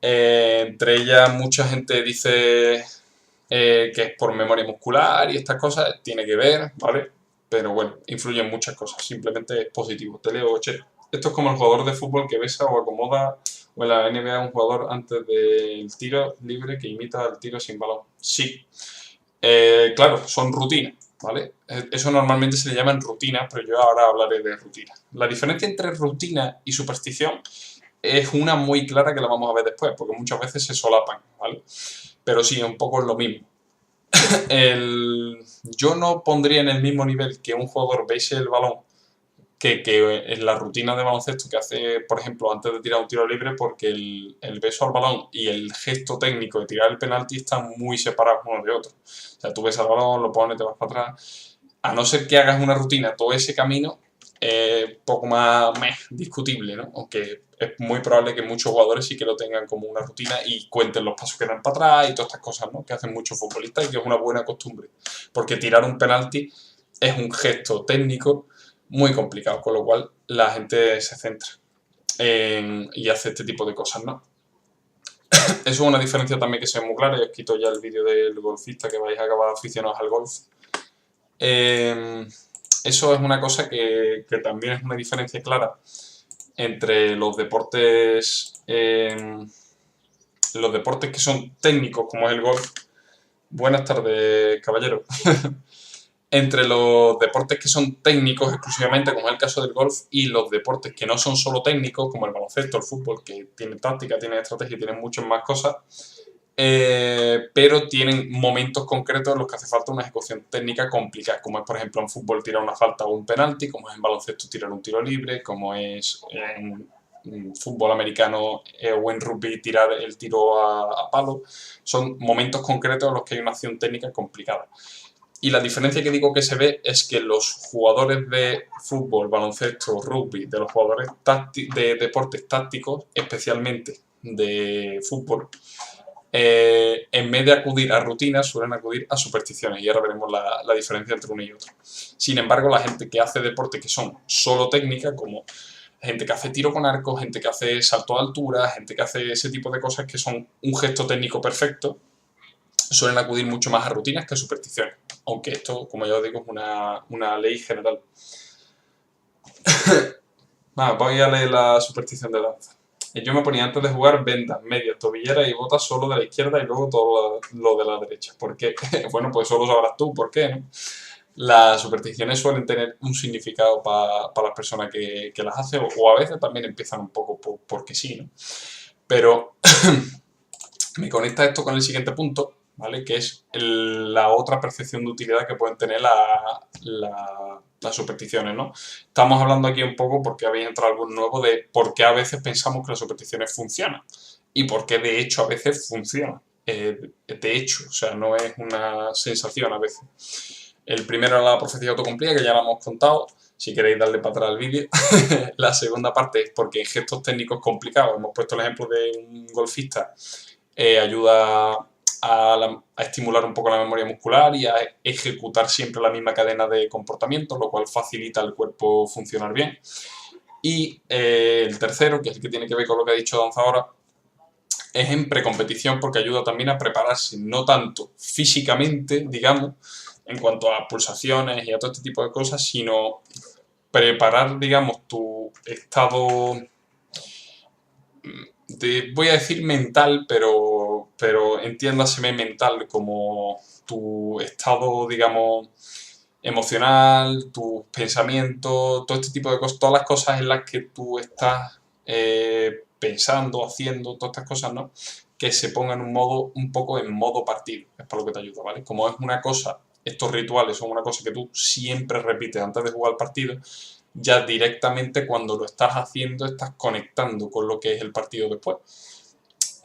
Entre ellas, mucha gente dice que es por memoria muscular y estas cosas, tiene que ver, ¿vale? Pero bueno, influyen muchas cosas, simplemente es positivo. Te leo, che, esto es como el jugador de fútbol que besa o acomoda, o en la NBA un jugador antes del tiro libre que imita el tiro sin balón. Sí, claro, son rutinas, ¿vale? Eso normalmente se le llaman rutinas, pero yo ahora hablaré de rutinas. La diferencia entre rutina y superstición es una muy clara que la vamos a ver después, porque muchas veces se solapan, ¿vale? Pero sí, un poco es lo mismo. Yo no pondría en el mismo nivel que un jugador bese el balón que en la rutina de baloncesto que hace, por ejemplo, antes de tirar un tiro libre, porque el beso al balón y el gesto técnico de tirar el penalti están muy separados uno de otro. O sea, tú ves al balón, lo pones, te vas para atrás. A no ser que hagas una rutina todo ese camino, poco más discutible, ¿no? Aunque es muy probable que muchos jugadores sí que lo tengan como una rutina y cuenten los pasos que dan para atrás y todas estas cosas, ¿no? Que hacen muchos futbolistas y que es una buena costumbre. Porque tirar un penalti es un gesto técnico muy complicado, con lo cual la gente se centra y hace este tipo de cosas, ¿no? Eso es una diferencia también que se ve muy clara. Yo os quito ya el vídeo del golfista que vais a acabar aficionados al golf. Eso es una cosa que también es una diferencia clara entre los deportes que son técnicos, como es el golf. Buenas tardes, caballero. Entre los deportes que son técnicos exclusivamente, como es el caso del golf, y los deportes que no son solo técnicos, como el baloncesto, el fútbol, que tienen táctica, tienen estrategia, tienen muchas más cosas, pero tienen momentos concretos en los que hace falta una ejecución técnica complicada, como es por ejemplo en fútbol tirar una falta o un penalti, como es en baloncesto tirar un tiro libre, como es en fútbol americano o en rugby tirar el tiro a palo. Son momentos concretos en los que hay una acción técnica complicada. Y la diferencia que digo que se ve es que los jugadores de fútbol, baloncesto, rugby, de los jugadores de deportes tácticos, especialmente de fútbol, en vez de acudir a rutinas, suelen acudir a supersticiones. Y ahora veremos la diferencia entre uno y otro. Sin embargo, la gente que hace deportes que son solo técnica, como gente que hace tiro con arco, gente que hace salto de altura, gente que hace ese tipo de cosas que son un gesto técnico perfecto, suelen acudir mucho más a rutinas que a supersticiones. Aunque esto, como ya os digo, es una ley general. Voy a leer la superstición de danza. Yo me ponía antes de jugar vendas, medias, tobilleras y botas solo de la izquierda y luego todo lo de la derecha. ¿Por qué? Bueno, pues solo sabrás tú por qué, ¿no? Las supersticiones suelen tener un significado para las personas que las hacen o a veces también empiezan un poco porque sí, ¿no? Pero me conecta esto con el siguiente punto, ¿vale? Que es la otra percepción de utilidad que pueden tener las supersticiones, ¿no? Estamos hablando aquí un poco porque habéis entrado algún nuevo de por qué a veces pensamos que las supersticiones funcionan y por qué de hecho a veces funcionan. De hecho, o sea, no es una sensación a veces. El primero era la profecía autocumplida, que ya la hemos contado. Si queréis darle para atrás al vídeo. La segunda parte es porque en gestos técnicos complicados, hemos puesto el ejemplo de un golfista, ayuda a estimular un poco la memoria muscular y a ejecutar siempre la misma cadena de comportamientos, lo cual facilita al cuerpo funcionar bien. Y el tercero, que es el que tiene que ver con lo que ha dicho Danza ahora, es en precompetición porque ayuda también a prepararse, no tanto físicamente, digamos, en cuanto a pulsaciones y a todo este tipo de cosas, sino preparar, digamos, tu estado, voy a decir mental, pero entiéndaseme mental como tu estado, digamos, emocional, tus pensamientos, todo este tipo de cosas, todas las cosas en las que tú estás pensando, haciendo, todas estas cosas, ¿no? Que se pongan un poco en modo partido, es para lo que te ayuda, ¿vale? Como es una cosa, estos rituales son una cosa que tú siempre repites antes de jugar el partido, ya directamente cuando lo estás haciendo estás conectando con lo que es el partido después.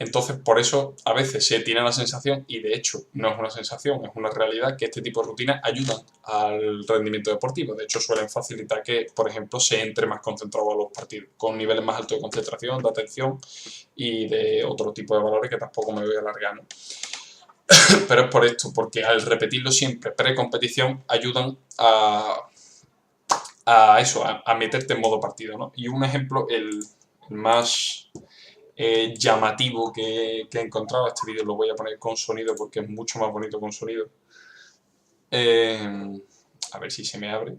Entonces, por eso a veces se tiene la sensación, y de hecho no es una sensación, es una realidad, que este tipo de rutinas ayudan al rendimiento deportivo. De hecho, suelen facilitar que, por ejemplo, se entre más concentrado a los partidos, con niveles más altos de concentración, de atención y de otro tipo de valores que tampoco me voy a alargar, ¿no? Pero es por esto, porque al repetirlo siempre pre-competición ayudan a eso, a meterte en modo partido, ¿no? Y un ejemplo, el más llamativo que he encontrado. Este vídeo lo voy a poner con sonido porque es mucho más bonito con sonido. A ver si se me abre.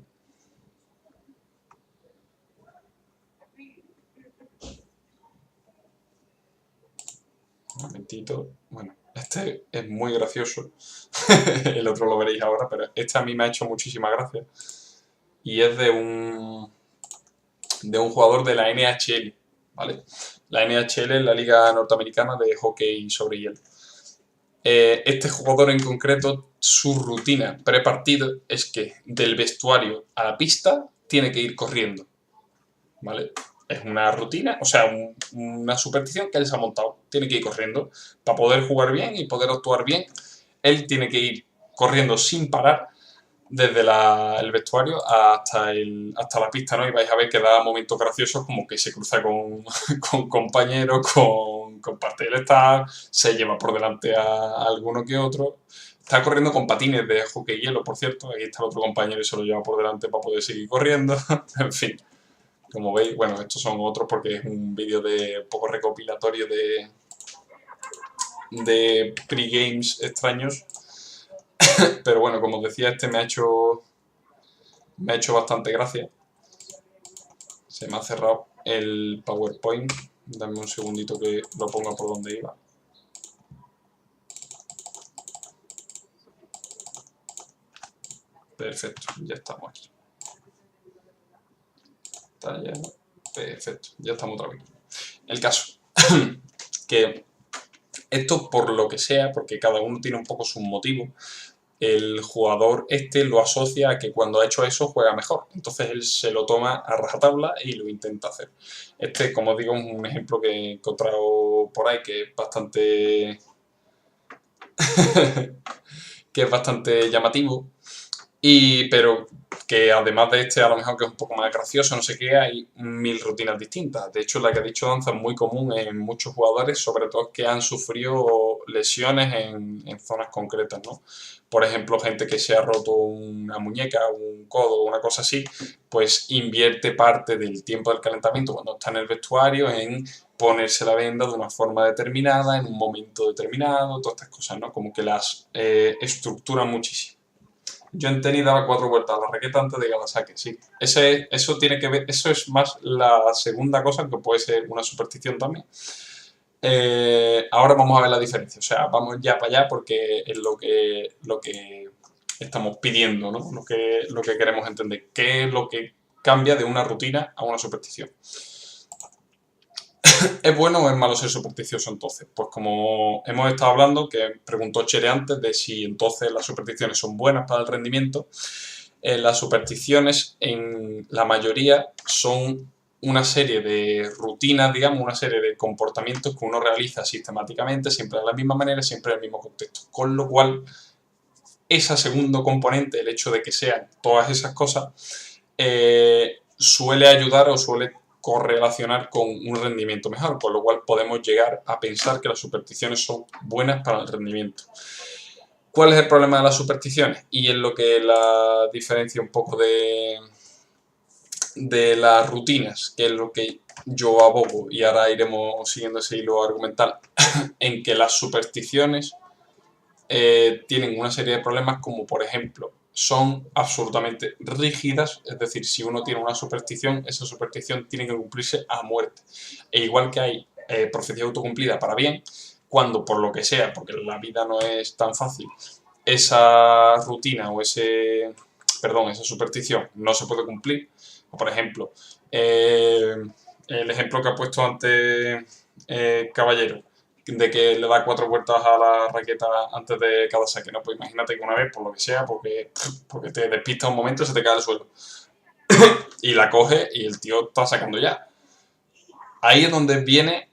Un momentito. Bueno, este es muy gracioso. El otro lo veréis ahora, pero este a mí me ha hecho muchísima gracia. Y es de un jugador de la NHL, ¿vale? La NHL es la liga norteamericana de hockey sobre hielo. Este jugador en concreto, su rutina prepartido es que del vestuario a la pista tiene que ir corriendo, ¿vale? Es una rutina, o sea, una superstición que él se ha montado. Tiene que ir corriendo para poder jugar bien y poder actuar bien. Él tiene que ir corriendo sin parar desde el vestuario hasta la pista, ¿no? Y vais a ver que da momentos graciosos como que se cruza con, con compañeros, con parte del staff, se lleva por delante a alguno que otro. Está corriendo con patines de hockey hielo, por cierto. Aquí está el otro compañero y se lo lleva por delante para poder seguir corriendo. En fin, como veis, bueno, estos son otros porque es un vídeo de poco recopilatorio de pre-games extraños. Pero bueno, como os decía, este me ha hecho bastante gracia. Se me ha cerrado el PowerPoint. Dame un segundito que lo ponga por donde iba. Perfecto, ya estamos aquí. Está lleno. Perfecto, ya estamos otra vez. El caso, que esto por lo que sea, porque cada uno tiene un poco sus motivos, el jugador lo asocia a que cuando ha hecho eso juega mejor. Entonces él se lo toma a rajatabla y lo intenta hacer. Como digo, es un ejemplo que he encontrado por ahí que es bastante que es bastante llamativo. Pero que además de a lo mejor que es un poco más gracioso, no sé qué, hay 1000 rutinas distintas. De hecho, la que ha dicho Danza es muy común en muchos jugadores, sobre todo que han sufrido lesiones en zonas concretas, ¿no? Por ejemplo, gente que se ha roto una muñeca, un codo, una cosa así, pues invierte parte del tiempo del calentamiento cuando está en el vestuario en ponerse la venda de una forma determinada, en un momento determinado, todas estas cosas, ¿no? Como que las estructuran muchísimo. Yo en tenis daba 4 vueltas a la raqueta antes de cada saque, sí. Eso tiene que ver, eso es más la segunda cosa, que puede ser una superstición también. Ahora vamos a ver la diferencia, o sea, vamos ya para allá porque es lo que estamos pidiendo, ¿no? Lo que queremos entender. ¿Qué es lo que cambia de una rutina a una superstición? ¿Es bueno o es malo ser supersticioso entonces? Pues como hemos estado hablando, que preguntó Chere antes de si entonces las supersticiones son buenas para el rendimiento, las supersticiones en la mayoría son una serie de rutinas, digamos, una serie de comportamientos que uno realiza sistemáticamente, siempre de la misma manera, siempre en el mismo contexto. Con lo cual, ese segundo componente, el hecho de que sean todas esas cosas, suele ayudar o suele correlacionar con un rendimiento mejor, por lo cual podemos llegar a pensar que las supersticiones son buenas para el rendimiento. ¿Cuál es el problema de las supersticiones? Y es lo que la diferencia un poco de las rutinas, que es lo que yo abogo, y ahora iremos siguiendo ese hilo argumental, en que las supersticiones tienen una serie de problemas como, por ejemplo, son absolutamente rígidas, es decir, si uno tiene una superstición, esa superstición tiene que cumplirse a muerte. E igual que hay profecía autocumplida para bien, cuando por lo que sea, porque la vida no es tan fácil, esa rutina o esa superstición no se puede cumplir. Por ejemplo, el ejemplo que ha puesto antes Caballero, de que le da 4 vueltas a la raqueta antes de cada saque, ¿no? Pues imagínate que una vez, por lo que sea, porque te despista un momento, se te cae al suelo. Y la coge y el tío está sacando ya. Ahí es donde viene,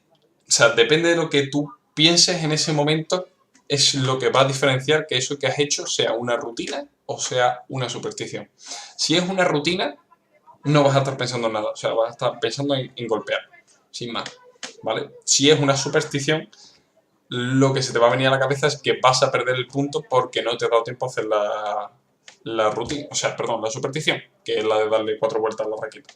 o sea, depende de lo que tú pienses en ese momento, es lo que va a diferenciar que eso que has hecho sea una rutina o sea una superstición. Si es una rutina, no vas a estar pensando en nada, o sea, vas a estar pensando en golpear, sin más, ¿vale? Si es una superstición, lo que se te va a venir a la cabeza es que vas a perder el punto porque no te ha dado tiempo a hacer la rutina, o sea, perdón, la superstición, que es la de darle 4 vueltas a la raqueta.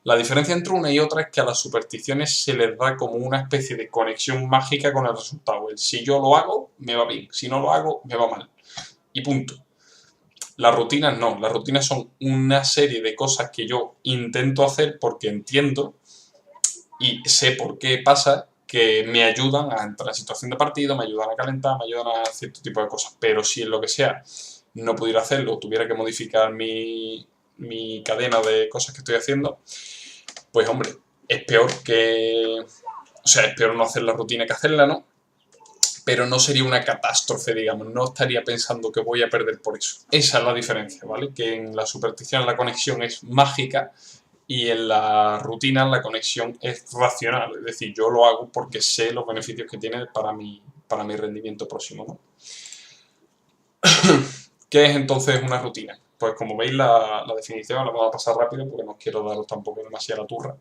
La diferencia entre una y otra es que a las supersticiones se les da como una especie de conexión mágica con el resultado. El si yo lo hago, me va bien. Si no lo hago, me va mal. Y punto. Las rutinas no. Las rutinas son una serie de cosas que yo intento hacer porque entiendo y sé por qué pasa, que me ayudan a entrar en situación de partido, me ayudan a calentar, me ayudan a cierto tipo de cosas. Pero si en lo que sea no pudiera hacerlo, tuviera que modificar mi cadena de cosas que estoy haciendo, pues hombre, es peor que... O sea, es peor no hacer la rutina que hacerla, ¿no? Pero no sería una catástrofe, digamos, no estaría pensando que voy a perder por eso. Esa es la diferencia, ¿vale? Que en la superstición la conexión es mágica y en la rutina la conexión es racional, es decir, yo lo hago porque sé los beneficios que tiene para mi rendimiento próximo, ¿no? ¿Qué es entonces una rutina? Pues como veis la definición, la vamos a pasar rápido porque no quiero daros tampoco demasiada turra.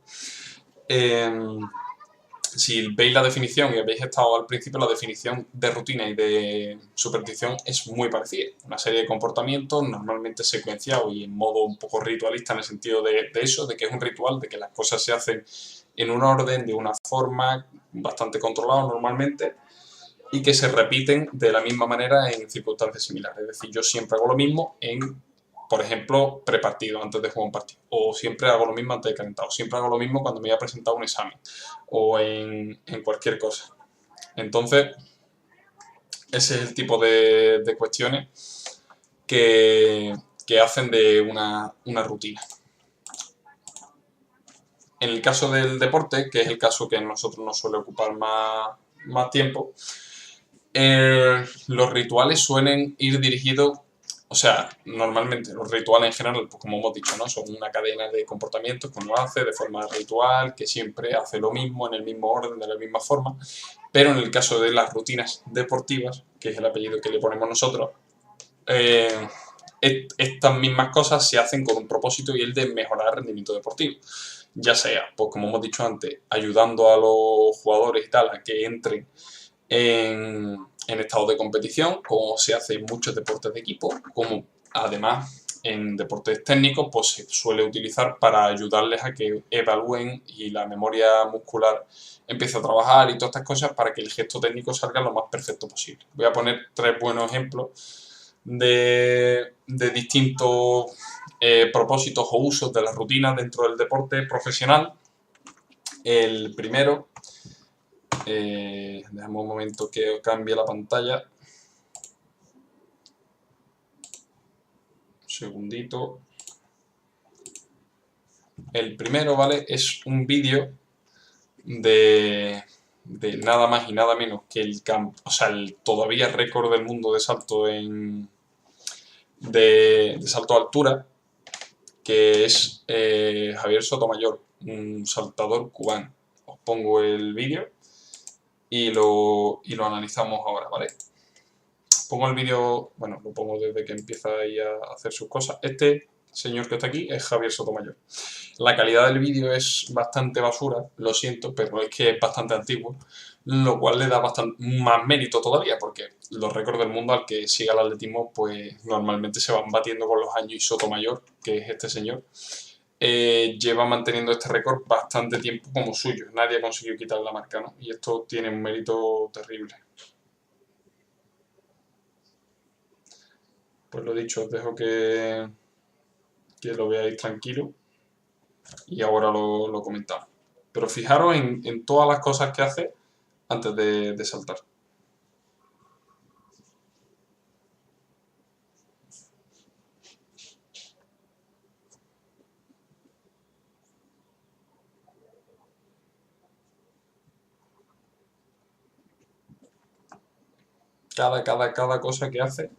Si veis la definición y habéis estado al principio, la definición de rutina y de superstición es muy parecida. Una serie de comportamientos normalmente secuenciados y en modo un poco ritualista en el sentido de eso, de que es un ritual, de que las cosas se hacen en un orden, de una forma bastante controlada normalmente y que se repiten de la misma manera en circunstancias similares. Es decir, yo siempre hago lo mismo en, por ejemplo, prepartido, antes de jugar un partido. O siempre hago lo mismo antes de calentar. O siempre hago lo mismo cuando me voy a presentar un examen. O en cualquier cosa. Entonces, ese es el tipo de cuestiones que hacen de una rutina. En el caso del deporte, que es el caso que a nosotros nos suele ocupar más tiempo, los rituales suelen ir dirigidos, o sea, normalmente los rituales en general, pues como hemos dicho, ¿no? Son una cadena de comportamientos que uno hace de forma ritual, que siempre hace lo mismo, en el mismo orden, de la misma forma, pero en el caso de las rutinas deportivas, que es el apellido que le ponemos nosotros, estas mismas cosas se hacen con un propósito y el de mejorar el rendimiento deportivo. Ya sea, pues como hemos dicho antes, ayudando a los jugadores y tal a que entren en estado de competición, como se hace en muchos deportes de equipo, como además en deportes técnicos pues se suele utilizar para ayudarles a que evalúen y la memoria muscular empiece a trabajar y todas estas cosas para que el gesto técnico salga lo más perfecto posible. Voy a poner 3 buenos ejemplos de distintos propósitos o usos de las rutinas dentro del deporte profesional. El primero, dejamos un momento que cambie la pantalla. Un segundito. El primero, ¿vale? Es un vídeo de nada más y nada menos que el todavía récord del mundo de salto de salto a altura, que es Javier Sotomayor, un saltador cubano. Os pongo el vídeo y lo analizamos ahora, ¿vale? Pongo el vídeo, bueno, lo pongo desde que empieza ahí a hacer sus cosas. Este señor que está aquí es Javier Sotomayor. La calidad del vídeo es bastante basura, lo siento, pero es que es bastante antiguo, lo cual le da bastante más mérito todavía, porque los récords del mundo al que siga el atletismo, pues normalmente se van batiendo con los años y Sotomayor, que es este señor, lleva manteniendo este récord bastante tiempo como suyo. Nadie ha conseguido quitar la marca, ¿no? Y esto tiene un mérito terrible. Pues lo dicho, os dejo que lo veáis tranquilo y ahora lo comentamos. Pero fijaros en todas las cosas que hace antes de saltar. Cada cosa que hace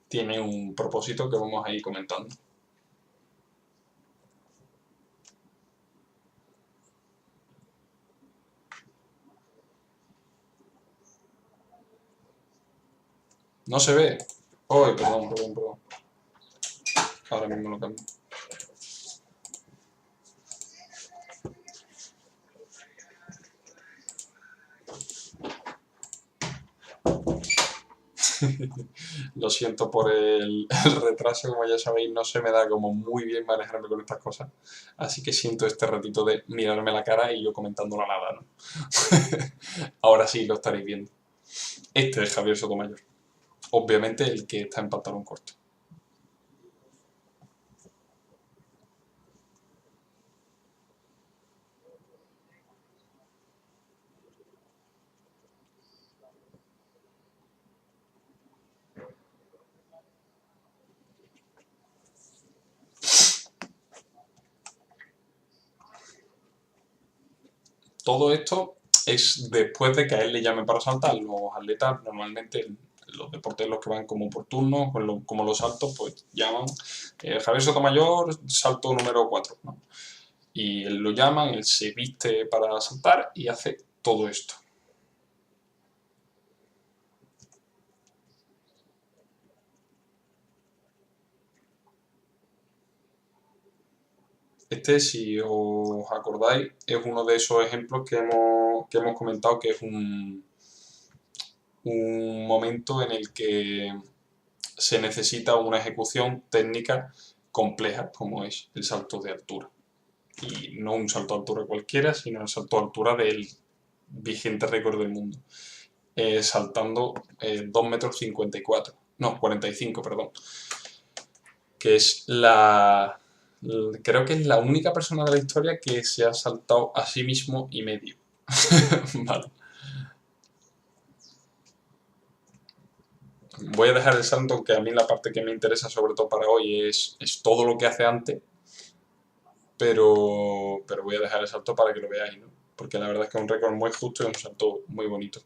tiene un propósito que vamos a ir comentando. No se ve. Oh, perdón. Ahora mismo lo cambio. Lo siento por el retraso, como ya sabéis, no se me da como muy bien manejarme con estas cosas. Así que siento este ratito de mirarme la cara y yo comentando la nada, ¿no? Ahora sí lo estaréis viendo. Este es Javier Sotomayor. Obviamente el que está en pantalón corto. Todo esto es después de que a él le llamen para saltar. Los atletas normalmente, los deportes los que van como por turno, como los saltos, pues llaman Javier Sotomayor, salto número 4, ¿no? Y él lo llaman, él se viste para saltar y hace todo esto. Este, si os acordáis, es uno de esos ejemplos que hemos comentado que es un momento en el que se necesita una ejecución técnica compleja, como es el salto de altura. Y no un salto de altura cualquiera, sino el salto de altura del vigente récord del mundo. Saltando 2 metros 54, no, 45, perdón. Que es creo que es la única persona de la historia que se ha saltado a sí mismo y medio. Vale. Voy a dejar el salto, aunque a mí la parte que me interesa sobre todo para hoy es todo lo que hace antes, pero voy a dejar el salto para que lo veáis, ¿no? Porque la verdad es que es un récord muy justo y un salto muy bonito.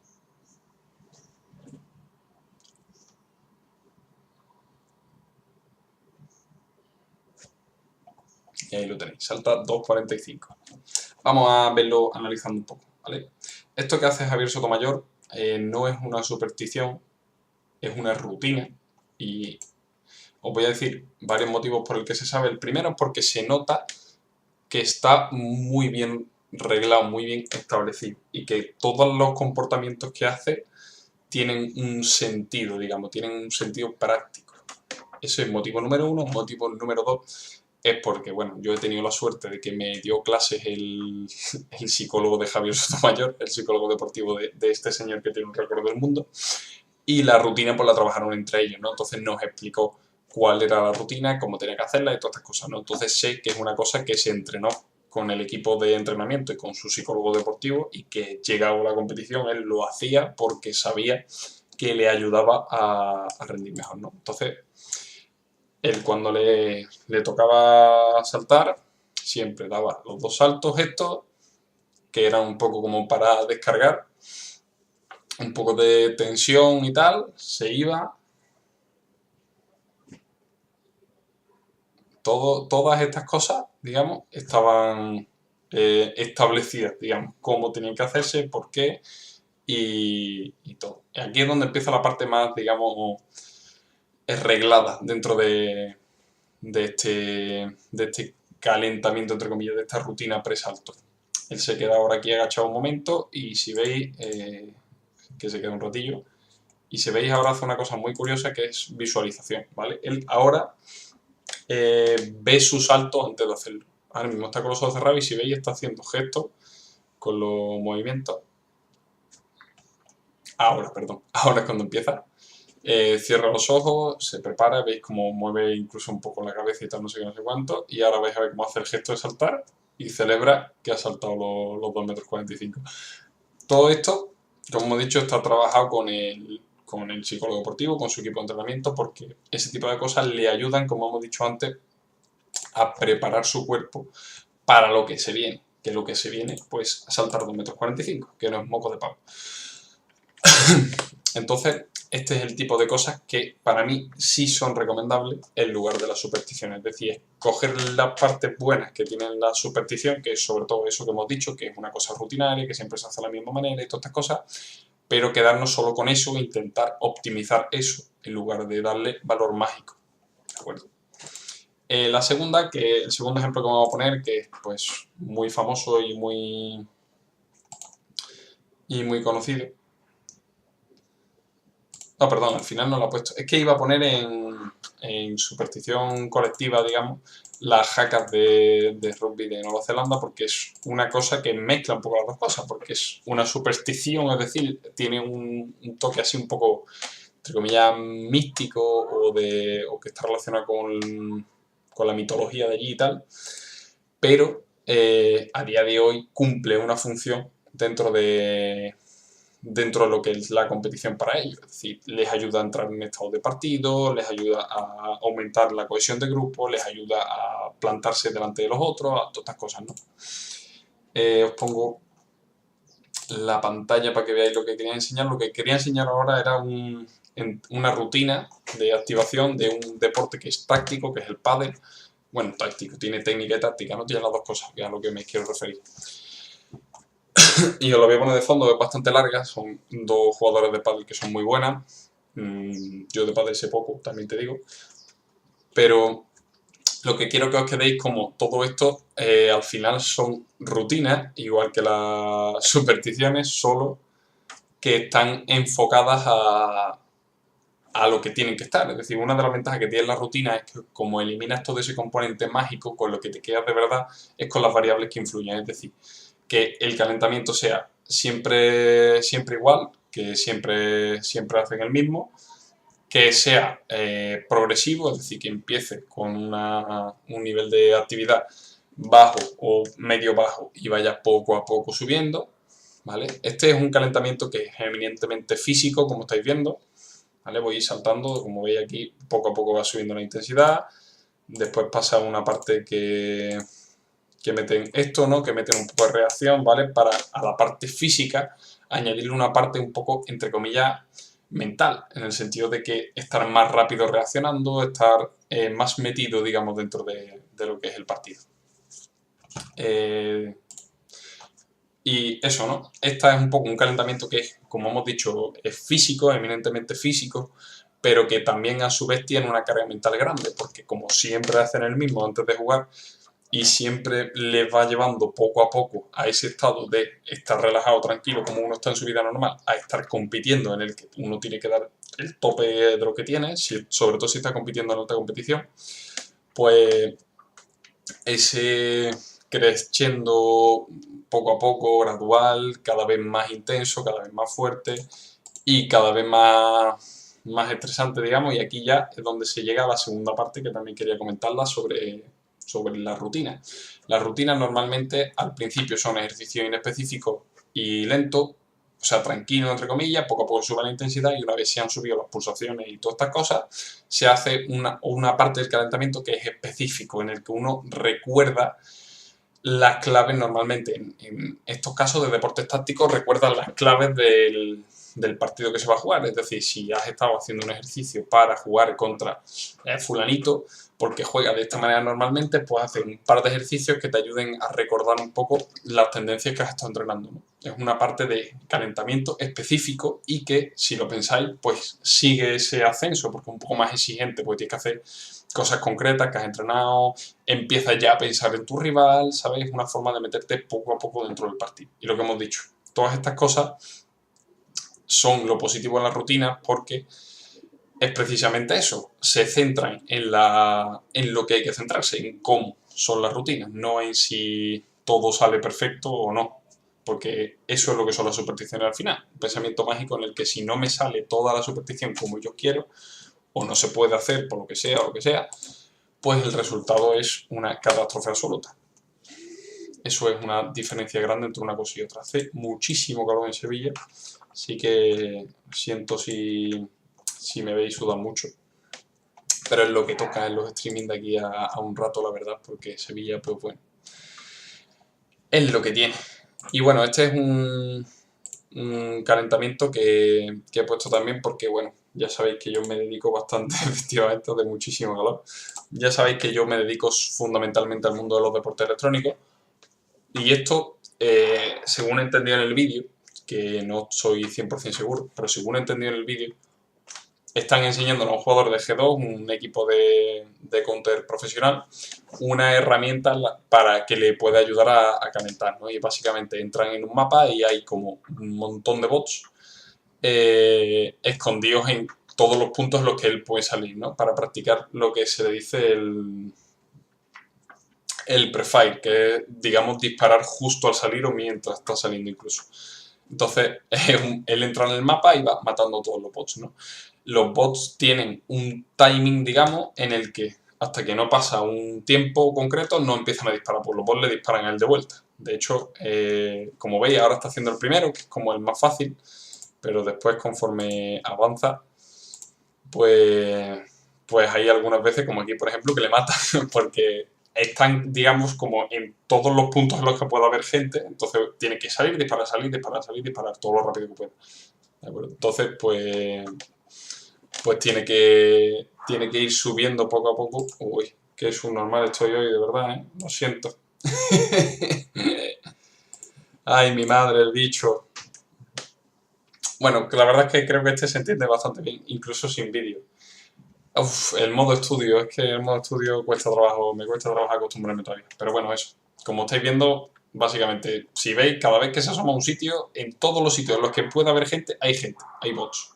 Y ahí lo tenéis, salta 2.45. Vamos a verlo analizando un poco, ¿vale? Esto que hace Javier Sotomayor no es una superstición, es una rutina y os voy a decir varios motivos por el que se sabe. El primero es porque se nota que está muy bien reglado, muy bien establecido y que todos los comportamientos que hace tienen un sentido, digamos, tienen un sentido práctico. Ese es motivo número uno. Motivo número dos es porque, bueno, yo he tenido la suerte de que me dio clases el psicólogo de Javier Sotomayor, el psicólogo deportivo de este señor que tiene un récord del mundo, y la rutina pues la trabajaron entre ellos, ¿no? Entonces nos explicó cuál era la rutina, cómo tenía que hacerla y todas estas cosas, ¿no? Entonces sé que es una cosa que se entrenó con el equipo de entrenamiento y con su psicólogo deportivo y que llegado a la competición él lo hacía porque sabía que le ayudaba a rendir mejor, ¿no? Entonces, él cuando le tocaba saltar, siempre daba los dos saltos estos, que eran un poco como para descargar, un poco de tensión y tal, se iba. Todas estas cosas, digamos, estaban establecidas, digamos, cómo tenían que hacerse, por qué y todo. Y aquí es donde empieza la parte más, digamos, reglada dentro de este calentamiento, entre comillas, de esta rutina presalto. Él se queda ahora aquí agachado un momento y si veis, que se queda un ratillo, y si veis ahora hace una cosa muy curiosa que es visualización, ¿vale? Él ahora ve su salto antes de hacerlo. Ahora mismo está con los ojos cerrados y si veis está haciendo gestos con los movimientos. Ahora, perdón, ahora es cuando empieza. Cierra los ojos, se prepara, veis cómo mueve incluso un poco la cabeza y tal, no sé qué, no sé cuánto, y ahora vais a ver cómo hace el gesto de saltar y celebra que ha saltado los 2 metros 45. Todo esto, como hemos dicho, está trabajado con el psicólogo deportivo, con su equipo de entrenamiento, porque ese tipo de cosas le ayudan, como hemos dicho antes, a preparar su cuerpo para lo que se viene. Que lo que se viene, pues, saltar 2 metros 45, que no es moco de pavo. Entonces, este es el tipo de cosas que para mí sí son recomendables en lugar de las supersticiones. Es decir, coger las partes buenas que tienen la superstición, que es sobre todo eso que hemos dicho, que es una cosa rutinaria, que siempre se hace de la misma manera y todas estas cosas, pero quedarnos solo con eso e intentar optimizar eso en lugar de darle valor mágico. ¿De acuerdo? La segunda, que el segundo ejemplo que vamos a poner, que es pues muy famoso y muy conocido, No, perdón, al final no lo he puesto. Es que iba a poner en superstición colectiva, digamos, las jacas de rugby de Nueva Zelanda, porque es una cosa que mezcla un poco las dos cosas, porque es una superstición, es decir, tiene un toque así un poco, entre comillas, místico o que está relacionado con la mitología de allí y tal, pero a día de hoy cumple una función dentro de lo que es la competición para ellos. Es decir, les ayuda a entrar en estado de partido, les ayuda a aumentar la cohesión de grupo, les ayuda a plantarse delante de los otros, a todas estas cosas, ¿no? Os pongo la pantalla para que veáis lo que quería enseñar. Lo que quería enseñar ahora era una rutina de activación de un deporte que es táctico, que es el pádel. Bueno, táctico, tiene técnica y táctica, no tiene las dos cosas, que es a lo que me quiero referir. Y os lo voy a poner de fondo, es bastante larga, son dos jugadores de pádel que son muy buenas. Yo de pádel sé poco, también te digo. Pero lo que quiero que os quedéis como todo esto al final son rutinas, igual que las supersticiones, solo que están enfocadas a lo que tienen que estar. Es decir, una de las ventajas que tiene la rutina es que como eliminas todo ese componente mágico, con lo que te quedas de verdad es con las variables que influyen. Es decir, que el calentamiento sea siempre igual, que siempre hacen el mismo, que sea progresivo, es decir, que empiece con un nivel de actividad bajo o medio bajo y vaya poco a poco subiendo, ¿vale? Este es un calentamiento que es eminentemente físico, como estáis viendo, ¿vale? Voy a ir saltando, como veis aquí, poco a poco va subiendo la intensidad, después pasa una parte que meten esto, ¿no? Que meten un poco de reacción, ¿vale? Para a la parte física añadirle una parte un poco, entre comillas, mental, en el sentido de que estar más rápido reaccionando, estar más metido, digamos, dentro de lo que es el partido. Y eso, ¿no? Esta es un poco un calentamiento que, como hemos dicho, es físico, eminentemente físico, pero que también a su vez tiene una carga mental grande, porque como siempre hacen el mismo antes de jugar, y siempre les va llevando poco a poco a ese estado de estar relajado, tranquilo, como uno está en su vida normal, a estar compitiendo en el que uno tiene que dar el tope de lo que tiene, sobre todo si está compitiendo en alta competición, pues ese creciendo poco a poco, gradual, cada vez más intenso, cada vez más fuerte y cada vez más estresante, digamos, y aquí ya es donde se llega a la segunda parte que también quería comentarla sobre la rutina. Las rutinas normalmente al principio son ejercicios inespecíficos y lentos, o sea, tranquilo entre comillas, poco a poco sube la intensidad y una vez se han subido las pulsaciones y todas estas cosas, se hace una parte del calentamiento que es específico, en el que uno recuerda las claves normalmente. En estos casos de deportes tácticos recuerdan las claves del partido que se va a jugar. Es decir, si has estado haciendo un ejercicio para jugar contra fulanito, porque juega de esta manera normalmente, pues hacer un par de ejercicios que te ayuden a recordar un poco las tendencias que has estado entrenando, ¿no? Es una parte de calentamiento específico y que, si lo pensáis, pues sigue ese ascenso, porque es un poco más exigente, porque tienes que hacer cosas concretas que has entrenado, empiezas ya a pensar en tu rival, ¿sabes? Es una forma de meterte poco a poco dentro del partido. Y lo que hemos dicho, todas estas cosas son lo positivo de la rutina porque es precisamente eso, se centran en lo que hay que centrarse, en cómo son las rutinas, no en si todo sale perfecto o no, porque eso es lo que son las supersticiones al final, un pensamiento mágico en el que si no me sale toda la superstición como yo quiero, o no se puede hacer por lo que sea o lo que sea, pues el resultado es una catástrofe absoluta. Eso es una diferencia grande entre una cosa y otra. Hace muchísimo calor en Sevilla, así que siento si me veis sudar mucho. Pero es lo que toca en los streaming de aquí a un rato, la verdad, porque Sevilla, pues bueno, es lo que tiene. Y bueno, este es un calentamiento que he puesto también porque, bueno, ya sabéis que yo me dedico bastante, efectivamente, de muchísimo calor. Ya sabéis que yo me dedico fundamentalmente al mundo de los deportes electrónicos. Y esto, según he entendido en el vídeo, que no soy 100% seguro, pero según he entendido en el vídeo, están enseñando a un jugador de G2, un equipo de counter profesional, una herramienta para que le pueda ayudar a calentar, ¿no? Y básicamente entran en un mapa y hay como un montón de bots escondidos en todos los puntos en los que él puede salir, ¿no? Para practicar lo que se le dice el prefire, que es, digamos, disparar justo al salir o mientras está saliendo incluso. Entonces, él entra en el mapa y va matando a todos los bots, ¿no? Los bots tienen un timing, digamos, en el que hasta que no pasa un tiempo concreto no empiezan a disparar, pues los bots le disparan a él de vuelta. De hecho, como veis, ahora está haciendo el primero, que es como el más fácil, pero después conforme avanza, pues hay algunas veces, como aquí por ejemplo, que le matan, porque están, digamos, como en todos los puntos en los que pueda haber gente, entonces tiene que salir, disparar, salir, disparar, salir, disparar todo lo rápido que pueda. ¿De acuerdo? Entonces, pues tiene que ir subiendo poco a poco. Uy, qué subnormal estoy hoy, de verdad, ¿eh? Lo siento. Ay, mi madre, el bicho. Bueno, la verdad es que creo que este se entiende bastante bien, incluso sin vídeo. Uf, el modo estudio, es que el modo estudio cuesta trabajo, me cuesta trabajo acostumbrarme todavía. Pero bueno, eso. Como estáis viendo, básicamente, si veis, cada vez que se asoma a un sitio, en todos los sitios en los que pueda haber gente, hay bots.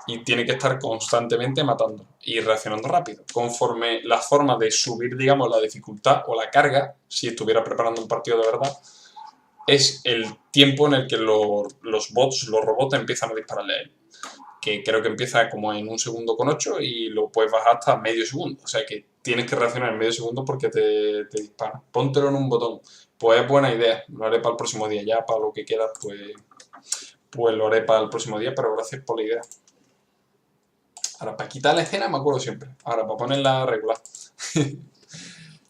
Y tiene que estar constantemente matando y reaccionando rápido. Conforme la forma de subir, digamos, la dificultad o la carga, si estuviera preparando un partido de verdad, es el tiempo en el que los bots, los robots, empiezan a dispararle a él. Que creo que empieza como en 1,8 segundos y lo puedes bajar hasta medio segundo. O sea que tienes que reaccionar en medio segundo porque te dispara. Póntelo en un botón. Pues es buena idea. Lo haré para el próximo día. Ya para lo que queda, pues lo haré para el próximo día, pero gracias por la idea. Ahora, para quitar la escena me acuerdo siempre. Ahora, para ponerla regular.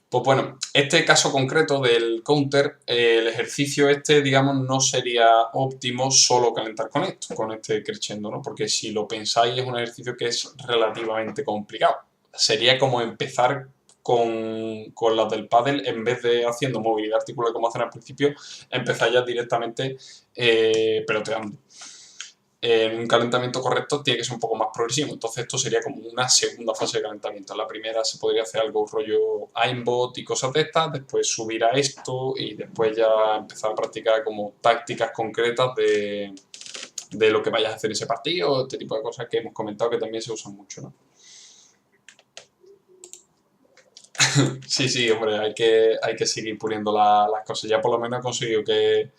Pues bueno, este caso concreto del counter, el ejercicio este, digamos, no sería óptimo solo calentar con este crescendo, ¿no? Porque si lo pensáis es un ejercicio que es relativamente complicado. Sería como empezar con las del pádel, en vez de haciendo movilidad articular como hacen al principio, empezar ya directamente peloteando. En un calentamiento correcto tiene que ser un poco más progresivo. Entonces esto sería como una segunda fase de calentamiento. En la primera se podría hacer algo rollo aimbot y cosas de estas, después subir a esto y después ya empezar a practicar como tácticas concretas de lo que vayas a hacer en ese partido, este tipo de cosas que hemos comentado que también se usan mucho, ¿no? Sí, hombre, hay que seguir puliendo las cosas. Ya por lo menos he conseguido que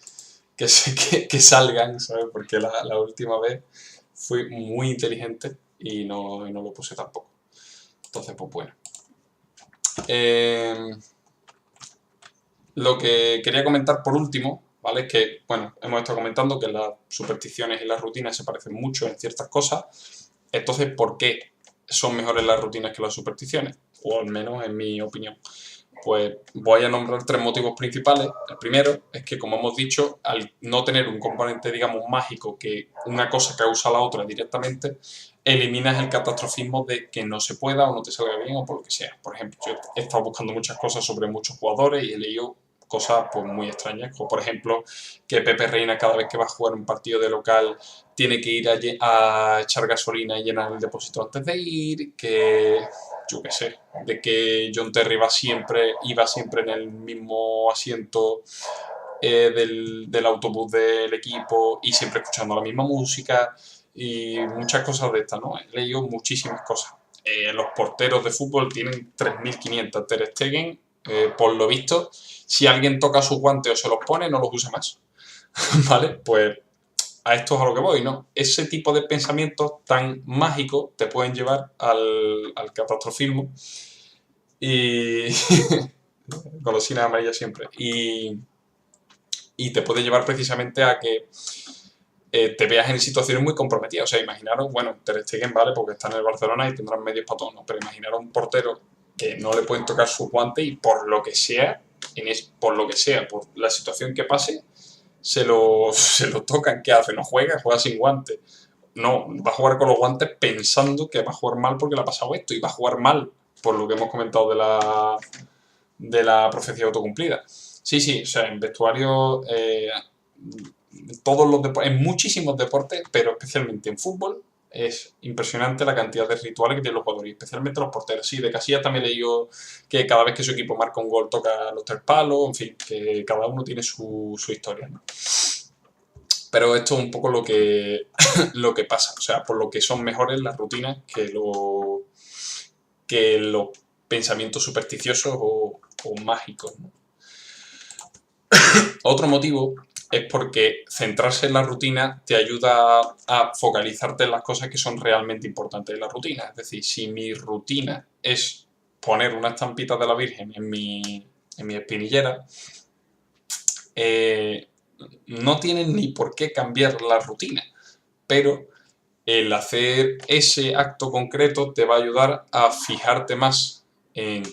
salgan, ¿sabes? Porque la última vez fui muy inteligente y no lo puse tampoco. Entonces, pues bueno. Lo que quería comentar por último, ¿vale? Es que, bueno, hemos estado comentando que las supersticiones y las rutinas se parecen mucho en ciertas cosas. Entonces, ¿por qué son mejores las rutinas que las supersticiones? O al menos en mi opinión. Pues voy a nombrar tres motivos principales. El primero es que, como hemos dicho, al no tener un componente, digamos, mágico que una cosa causa a la otra directamente, eliminas el catastrofismo de que no se pueda o no te salga bien o por lo que sea. Por ejemplo, yo he estado buscando muchas cosas sobre muchos jugadores y he leído cosas pues, muy extrañas, como por ejemplo que Pepe Reina cada vez que va a jugar un partido de local tiene que ir a echar gasolina y llenar el depósito antes de ir, que yo qué sé, de que John Terry iba siempre en el mismo asiento del autobús del equipo y siempre escuchando la misma música y muchas cosas de estas, ¿no? He leído muchísimas cosas. Los porteros de fútbol tienen 3.500 Ter Stegen, por lo visto, si alguien toca sus guantes o se los pone, no los usa más, ¿vale? Pues a esto es a lo que voy, ¿no? Ese tipo de pensamientos tan mágicos te pueden llevar al catastrofismo y golosinas amarillas siempre y te puede llevar precisamente a que te veas en situaciones muy comprometidas. O sea, imaginaros, bueno, Ter Stegen vale porque está en el Barcelona y tendrán medios para todo, ¿no? Pero imaginaros un portero que no le pueden tocar sus guantes y por lo que sea, por la situación que pase, se lo tocan. ¿Qué hace? No juega sin guantes. No, va a jugar con los guantes pensando que va a jugar mal porque le ha pasado esto y va a jugar mal por lo que hemos comentado de la profecía autocumplida. Sí, o sea, en vestuario, en muchísimos deportes, pero especialmente en fútbol, es impresionante la cantidad de rituales que tienen los jugadores, especialmente los porteros. Sí, de Casillas también leí yo que cada vez que su equipo marca un gol toca los tres palos, en fin, que cada uno tiene su historia, ¿no? Pero esto es un poco lo que, lo que pasa, o sea, por lo que son mejores las rutinas que los pensamientos supersticiosos o mágicos, ¿no? Otro motivo es porque centrarse en la rutina te ayuda a focalizarte en las cosas que son realmente importantes en la rutina. Es decir, si mi rutina es poner una estampita de la Virgen en mi espinillera, no tienes ni por qué cambiar la rutina, pero el hacer ese acto concreto te va a ayudar a fijarte más en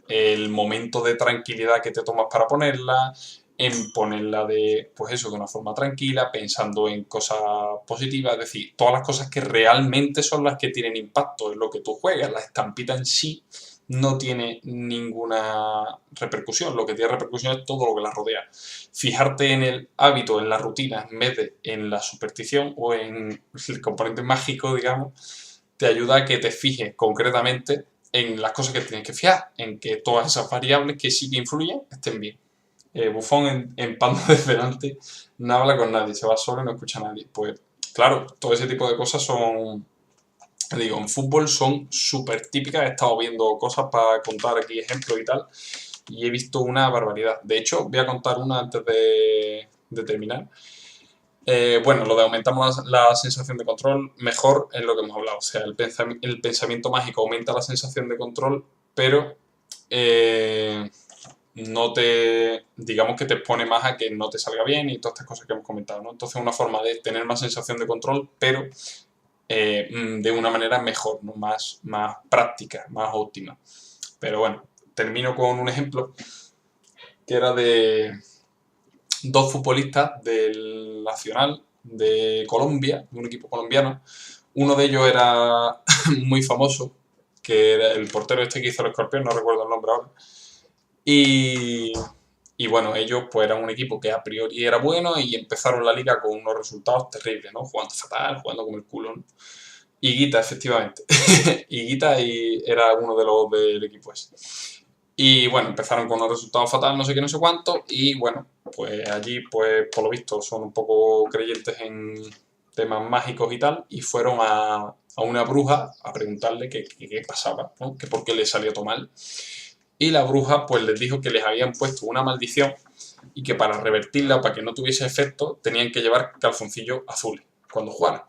el momento de tranquilidad que te tomas para ponerla, en ponerla pues eso, de una forma tranquila, pensando en cosas positivas, es decir, todas las cosas que realmente son las que tienen impacto en lo que tú juegas. La estampita en sí no tiene ninguna repercusión, lo que tiene repercusión es todo lo que la rodea. Fijarte en el hábito, en la rutina, en vez de en la superstición o en el componente mágico, digamos, te ayuda a que te fijes concretamente en las cosas que tienes que fijar, en que todas esas variables que sí que influyen estén bien. Bufón en panda de delante no habla con nadie, se va solo y no escucha a nadie. Pues claro, todo ese tipo de cosas son, digo, en fútbol son súper típicas. He estado viendo cosas para contar aquí ejemplos y tal, y he visto una barbaridad. De hecho, voy a contar una antes de terminar. Bueno, lo de aumentamos la sensación de control, mejor es lo que hemos hablado. O sea, el pensamiento mágico aumenta la sensación de control, pero no te, digamos que te expone más a que no te salga bien y todas estas cosas que hemos comentado, ¿no? Entonces, una forma de tener más sensación de control, pero de una manera mejor, ¿no? Más práctica, más óptima. Pero bueno, termino con un ejemplo que era de dos futbolistas del Nacional de Colombia, de un equipo colombiano. Uno de ellos era muy famoso, que era el portero este que hizo el Escorpión, no recuerdo el nombre ahora. Y bueno, ellos pues eran un equipo que a priori era bueno y empezaron la liga con unos resultados terribles, ¿no? Jugando fatal, jugando como el culo, ¿no? Higuita, efectivamente. Higuita era uno de los del equipo ese. Y bueno, empezaron con unos resultados fatales, no sé qué, no sé cuánto, y bueno, pues allí, pues por lo visto, son un poco creyentes en temas mágicos y tal, y fueron a una bruja a preguntarle qué pasaba, ¿no? Que por qué les salió todo mal. Y la bruja pues les dijo que les habían puesto una maldición y que para revertirla o para que no tuviese efecto tenían que llevar calzoncillos azules cuando jugaran.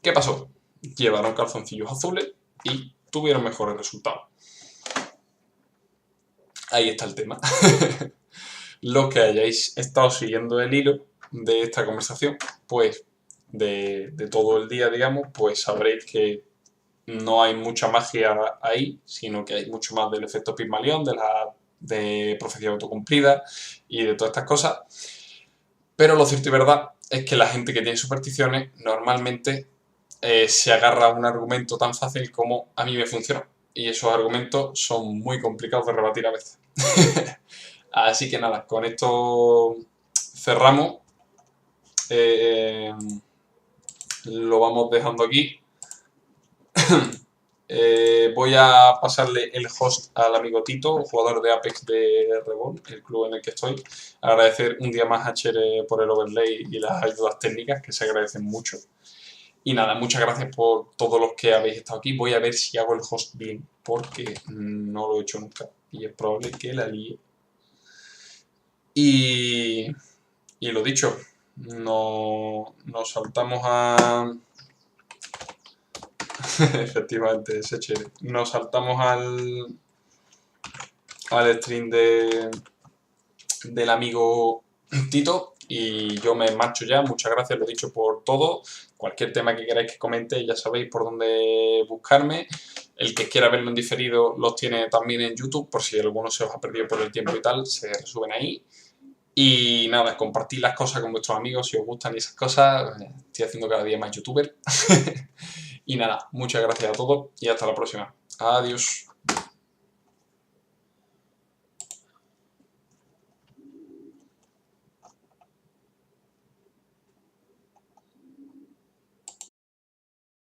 ¿Qué pasó? Llevaron calzoncillos azules y tuvieron mejores resultados. Ahí está el tema. Los que hayáis estado siguiendo el hilo de esta conversación, pues de todo el día, digamos, pues sabréis que no hay mucha magia ahí, sino que hay mucho más del efecto Pygmalion, de profecía autocumplida y de todas estas cosas. Pero lo cierto y verdad es que la gente que tiene supersticiones normalmente se agarra a un argumento tan fácil como a mí me funcionó. Y esos argumentos son muy complicados de rebatir a veces. Así que nada, con esto cerramos. Lo vamos dejando aquí. Voy a pasarle el host al amigo Tito, jugador de Apex de Reborn, el club en el que estoy. Agradecer un día más a Chere por el overlay y las ayudas técnicas, que se agradecen mucho. Y nada, muchas gracias por todos los que habéis estado aquí. Voy a ver si hago el host bien, porque no lo he hecho nunca y es probable que la líe. Y lo dicho, nos saltamos a... Efectivamente, ese chévere. Nos saltamos al stream del amigo Tito y yo me marcho ya. Muchas gracias, lo dicho, por todo. Cualquier tema que queráis que comente, ya sabéis por dónde buscarme. El que quiera verlo en diferido los tiene también en YouTube, por si alguno se os ha perdido por el tiempo y tal, se resuben ahí. Y nada, compartid las cosas con vuestros amigos si os gustan esas cosas. Estoy haciendo cada día más youtuber. Y nada, muchas gracias a todos y hasta la próxima. Adiós.